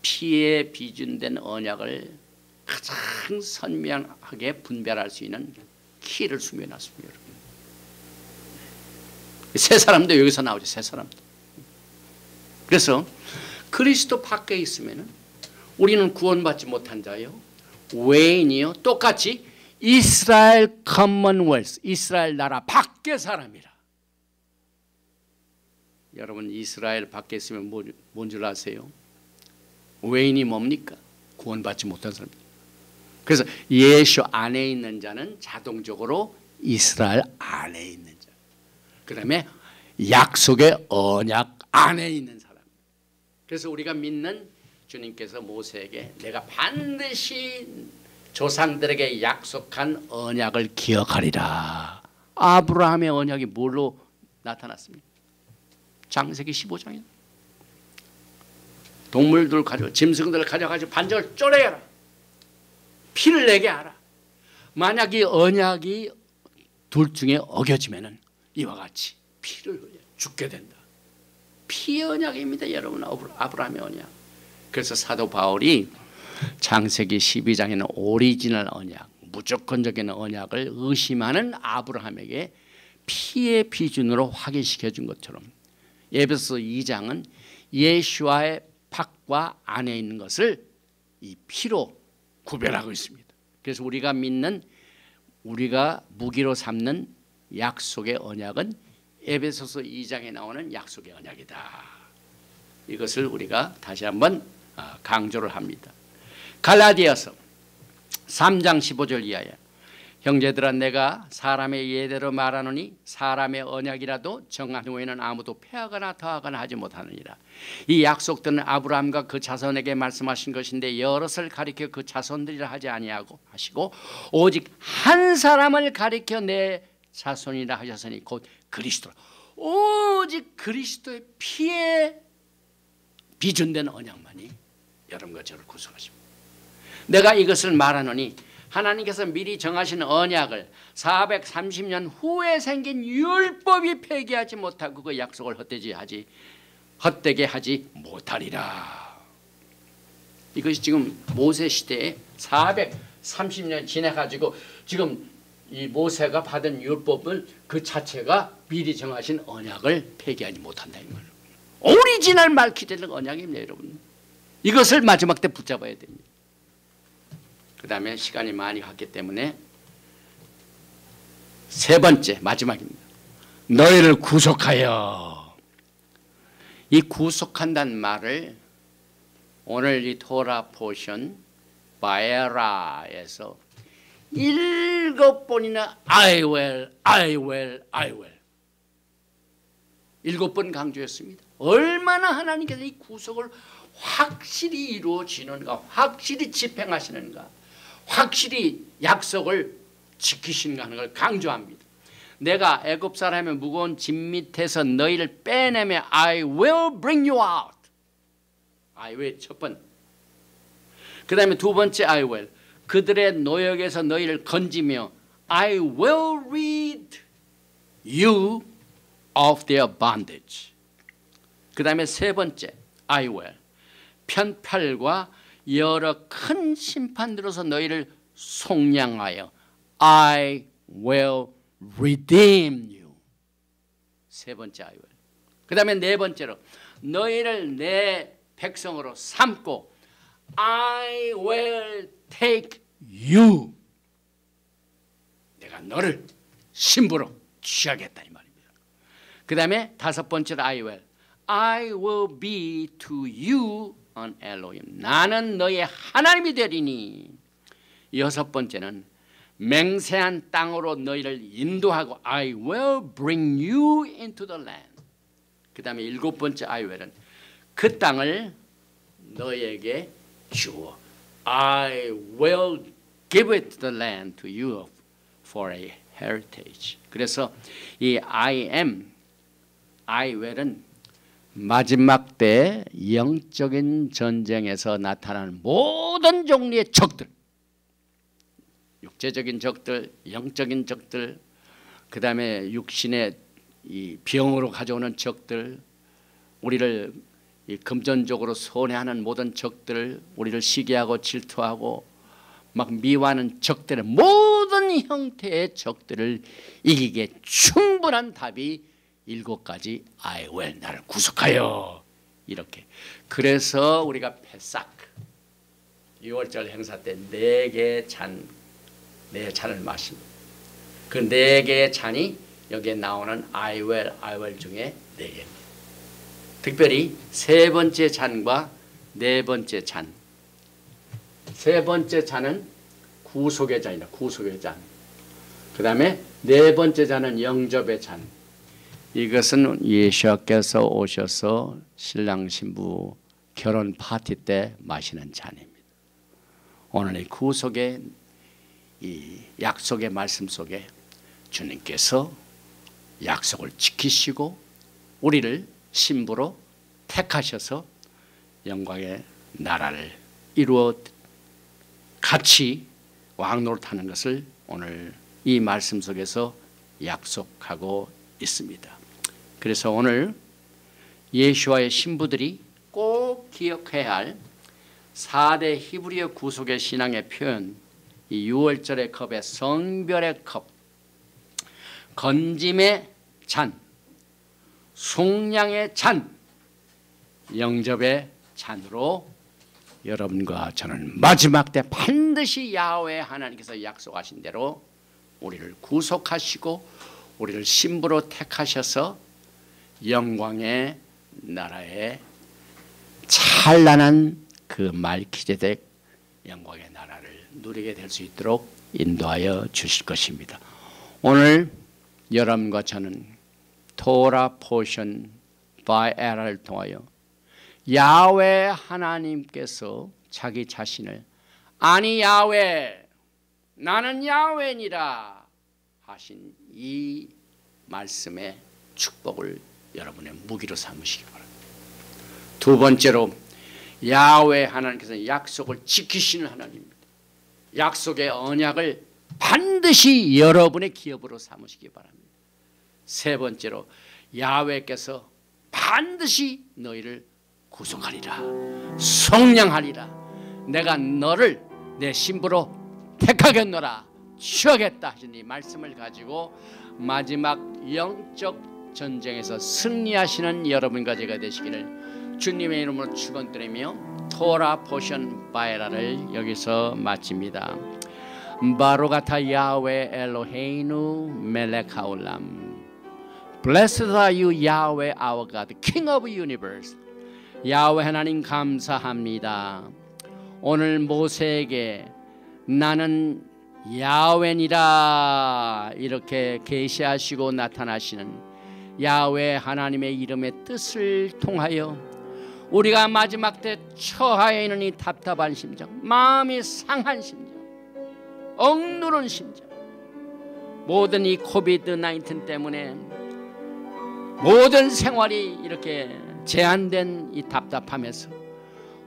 피에 비준된 언약을 가장 선명하게 분별할 수 있는 키를 숨겨놨습니다. 여러분, 새 사람도 여기서 나오죠. 새 사람도. 그래서 그리스도 밖에 있으면 우리는 구원받지 못한 자요 외인이요 똑같이 이스라엘 커먼웰스, 이스라엘 나라 밖의 사람이라. 여러분 이스라엘 밖에 있으면 뭔 줄 아세요? 외인이 뭡니까? 구원받지 못한 사람. 그래서 예수 안에 있는 자는 자동적으로 이스라엘 안에 있는 자. 그 다음에 약속의 언약 안에 있는 사람. 그래서 우리가 믿는 주님께서 모세에게 내가 반드시 조상들에게 약속한 언약을 기억하리라. 아브라함의 언약이 뭘로 나타났습니까? 창세기 15장에 동물들 가지고 짐승들을 가져가지고 반적을 쪼개라. 피를 내게 하라. 만약 이 언약이 둘 중에 어겨지면은 이와 같이 피를 흘려 죽게 된다. 피 언약입니다, 여러분. 아브라함의 언약. 그래서 사도 바울이 창세기 12장에는 오리지널 언약, 무조건적인 언약을 의심하는 아브라함에게 피의 비준으로 확인시켜 준 것처럼 에베소 2장은 예수와의 밖과 안에 있는 것을 이 피로 구별하고 있습니다. 그래서 우리가 믿는, 우리가 무기로 삼는 약속의 언약은 에베소서 2장에 나오는 약속의 언약이다. 이것을 우리가 다시 한번 강조를 합니다. 갈라디아서 3장 15절 이하에 형제들아 내가 사람의 예대로 말하노니 사람의 언약이라도 정한 후에는 아무도 패하거나 더하거나 하지 못하느니라. 이 약속들은 아브라함과 그 자손에게 말씀하신 것인데 여럿을 가리켜 그 자손들이라 하지 아니하고 하시고 오직 한 사람을 가리켜 내 자손이라 하셨으니 곧 그리스도라. 오직 그리스도의 피에 비준된 언약만이 여러분과 저를 구속하십니다. 내가 이것을 말하노니 하나님께서 미리 정하신 언약을 430년 후에 생긴 율법이 폐기하지 못하고 그 약속을 헛되게 하지 못하리라. 이것이 지금 모세 시대에 430년 지나가지고 지금 이 모세가 받은 율법을 그 자체가 미리 정하신 언약을 폐기하지 못한다 이 말이에요. 오리지널 말기되는 언약입니다, 여러분. 이것을 마지막 때 붙잡아야 됩니다. 그 다음에 시간이 많이 갔기 때문에 세 번째 마지막입니다. 너희를 구속하여. 이 구속한다는 말을 오늘 이 토라 포션 바에라에서 7번이나 I will, I will, I will 7번 강조했습니다. 얼마나 하나님께서 이 구속을 확실히 이루어지는가, 확실히 집행하시는가, 확실히 약속을 지키시는가 하는 걸 강조합니다. 내가 애굽 사람의 무거운 짐 밑에서 너희를 빼내며 I will bring you out. I will 첫 번. 그 다음에 두 번째 I will. 그들의 노역에서 너희를 건지며 I will rid you of their bondage. 그 다음에 세 번째 I will. 편팔과 여러 큰 심판들로서 너희를 속량하여 I will redeem you. 세 번째 I will. 그 다음에 네 번째로 너희를 내 백성으로 삼고 I will take you. 내가 너를 신부로 취하겠다 이 말입니다. 그 다음에 다섯 번째로 I will be to you an Elohim. 나는 너의 하나님이 되리니. 여섯 번째는 맹세한 땅으로 너희를 인도하고 I will bring you into the land. 그 다음에 일곱 번째 I will은 그 땅을 너희에게 주어 I will give it the land to you for a heritage. 그래서 이 I am, I will은 마지막 때 영적인 전쟁에서 나타나는 모든 종류의 적들, 육체적인 적들, 영적인 적들, 그 다음에 육신의 이 병으로 가져오는 적들, 우리를 이 금전적으로 손해하는 모든 적들, 우리를 시기하고 질투하고 막 미워하는 적들의 모든 형태의 적들을 이기기에 충분한 답이 7가지 I will, 나를 구속하여. 이렇게. 그래서 우리가 패삭 6월절 행사 때 4개의 잔, 4잔을 마십니다. 그 4개의 잔이 여기에 나오는 I will 중에 4개입니다. 특별히 세 번째 잔과 네 번째 잔. 세 번째 잔은 구속의 잔이다. 구속의 잔. 그 다음에 네 번째 잔은 영접의 잔. 이것은 예수께서 오셔서 신랑 신부 결혼 파티 때 마시는 잔입니다. 오늘 이 구속의 이 약속의 말씀 속에 주님께서 약속을 지키시고 우리를 신부로 택하셔서 영광의 나라를 이루어 같이 왕노릇하는 것을 오늘 이 말씀 속에서 약속하고 있습니다. 그래서 오늘 예수와의 신부들이 꼭 기억해야 할 4대 히브리어 구속의 신앙의 표현, 이 6월절의 컵의 성별의 컵, 건짐의 잔, 속량의 잔, 영접의 잔으로 여러분과 저는 마지막 때 반드시 야훼 하나님께서 약속하신 대로 우리를 구속하시고 우리를 신부로 택하셔서 영광의 나라에 찬란한 그 말기제덱 영광의 나라를 누리게 될 수 있도록 인도하여 주실 것입니다. 오늘 여러분과 저는 토라 포션 바이 에라를 통하여 야훼 하나님께서 자기 자신을 아니 야훼 나는 야훼니라 하신 이 말씀의 축복을 여러분의 무기로 삼으시기 바랍니다. 두 번째로 야훼 하나님께서 약속을 지키시는 하나님입니다. 약속의 언약을 반드시 여러분의 기업으로 삼으시기 바랍니다. 세 번째로 야훼께서 반드시 너희를 구속하리라 속량하리라 내가 너를 내 신부로 택하겠노라 취하겠다 하신 이 말씀을 가지고 마지막 영적 전쟁에서 승리하시는 여러분과 제가 되시기를 주님의 이름으로 축원드리며 토라 포션 바에라를 여기서 마칩니다. 바로가타 야훼 엘로헤이누 멜렉 하올람 Blessed are you Yahweh our God King of universe 야훼 하나님 감사합니다. 오늘 모세에게 나는 야훼니라 이렇게 계시하시고 나타나시는 야훼 하나님의 이름의 뜻을 통하여 우리가 마지막 때 처하에 있는 이 답답한 심정, 마음이 상한 심정, 억누른 심정, 모든 이 코비드-19 때문에 모든 생활이 이렇게 제한된 이 답답함에서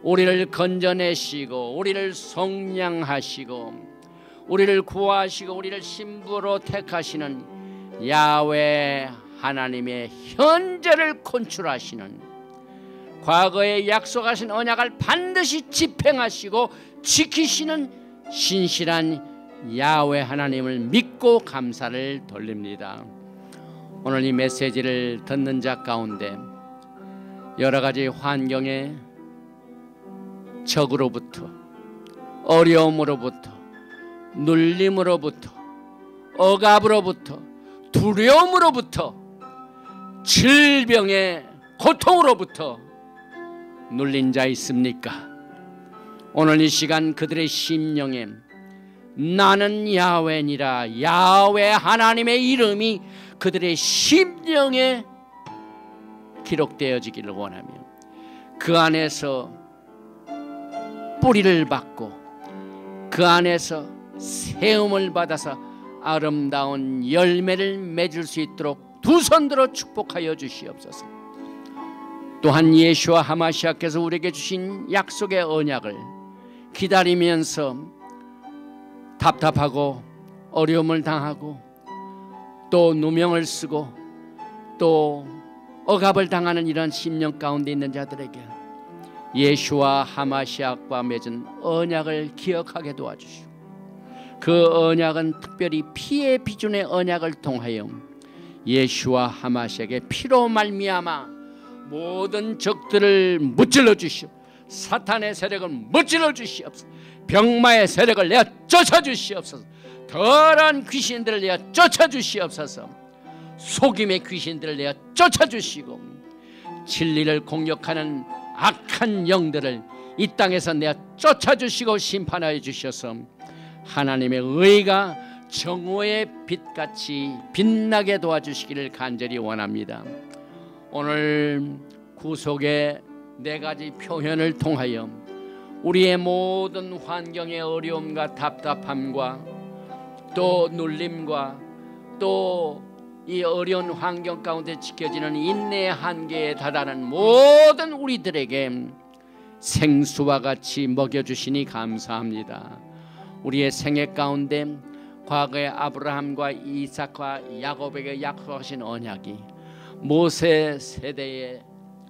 우리를 건져내시고 우리를 속량하시고 우리를 구하시고 우리를 신부로 택하시는 야훼 하나님의 현재를 컨트롤하시는 과거에 약속하신 언약을 반드시 집행하시고 지키시는 신실한 야훼 하나님을 믿고 감사를 돌립니다. 오늘 이 메시지를 듣는 자 가운데 여러 가지 환경의 적으로부터 어려움으로부터 눌림으로부터 억압으로부터 두려움으로부터 질병의 고통으로부터 눌린 자 있습니까? 오늘 이 시간 그들의 심령에 나는 야훼니라 야훼 하나님의 이름이 그들의 심령에 기록되어지기를 원하며 그 안에서 뿌리를 받고 그 안에서 세움을 받아서 아름다운 열매를 맺을 수 있도록 두 손 들어 축복하여 주시옵소서. 또한 예수와 하마시아께서 우리에게 주신 약속의 언약을 기다리면서 답답하고 어려움을 당하고 또 누명을 쓰고 또 억압을 당하는 이런 심령 가운데 있는 자들에게 예수와 하마시아과 맺은 언약을 기억하게 도와주시고 그 언약은 특별히 피의 비준의 언약을 통하여 예수와 하마시아에게 피로 말미암아 모든 적들을 무찔러 주시오. 사탄의 세력을 무찔러 주시옵소서. 병마의 세력을 내어 쫓아 주시옵소서. 더러운 귀신들을 내어 쫓아 주시옵소서. 속임의 귀신들을 내어 쫓아 주시고 진리를 공격하는 악한 영들을 이 땅에서 내어 쫓아 주시고 심판하여 주셔서 하나님의 의가 정오의 빛같이 빛나게 도와주시기를 간절히 원합니다. 오늘 구속의 네 가지 표현을 통하여 우리의 모든 환경의 어려움과 답답함과 또 눌림과 또 이 어려운 환경 가운데 지켜지는 인내의 한계에 달하는 모든 우리들에게 생수와 같이 먹여주시니 감사합니다. 우리의 생애 가운데 과거의 아브라함과 이삭과 야곱에게 약속하신 언약이 모세 세대에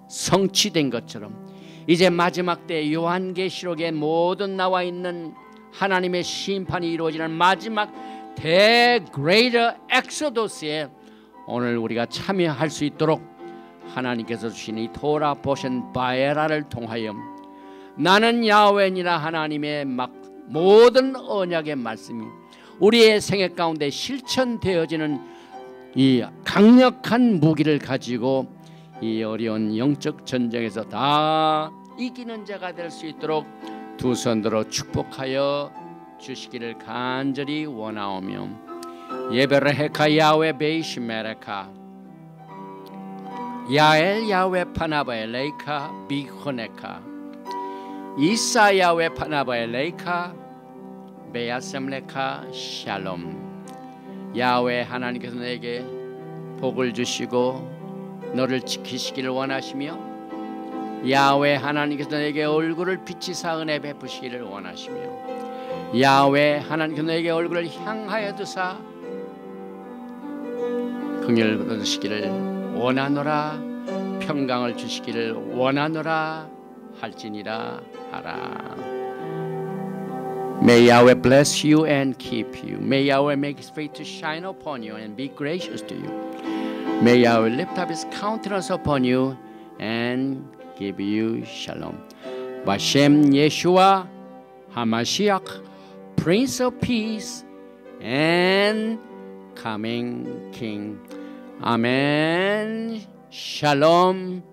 성취된 것처럼 이제 마지막 때 요한계시록에 모든 나와 있는 하나님의 심판이 이루어지는 마지막 대그레이터 엑소더스에 오늘 우리가 참여할 수 있도록 하나님께서 주신 이 토라 포션 바에라를 통하여 나는 야훼니라 하나님의 모든 언약의 말씀이 우리의 생애 가운데 실천되어지는 이 강력한 무기를 가지고 이 어려운 영적 전쟁에서 다 이기는 자가 될 수 있도록 두 손으로 축복하여 주시기를 간절히 원하오며 예베르헤카 야훼 베이시메레카 야엘 야훼 파나바에 레이카 비호네카 이사 야훼 파나바에 레이카 베야셈레카 샬롬. 야훼 하나님께서 너에게 복을 주시고 너를 지키시기를 원하시며 야훼 하나님께서 너에게 얼굴을 비치사 은혜 베푸시기를 원하시며 야훼 하나님께서 너에게 얼굴을 향하여 두사 긍휼을 얻으시기를 원하노라 평강을 주시기를 원하노라 할지니라 하라. May Yahweh bless you and keep you. May Yahweh make his face to shine upon you and be gracious to you. May Yahweh lift up his countenance upon you and give you shalom. Bashem Yeshua HaMashiach, Prince of Peace and coming King. Amen. Shalom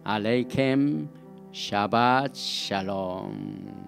Aleichem. Shabbat Shalom.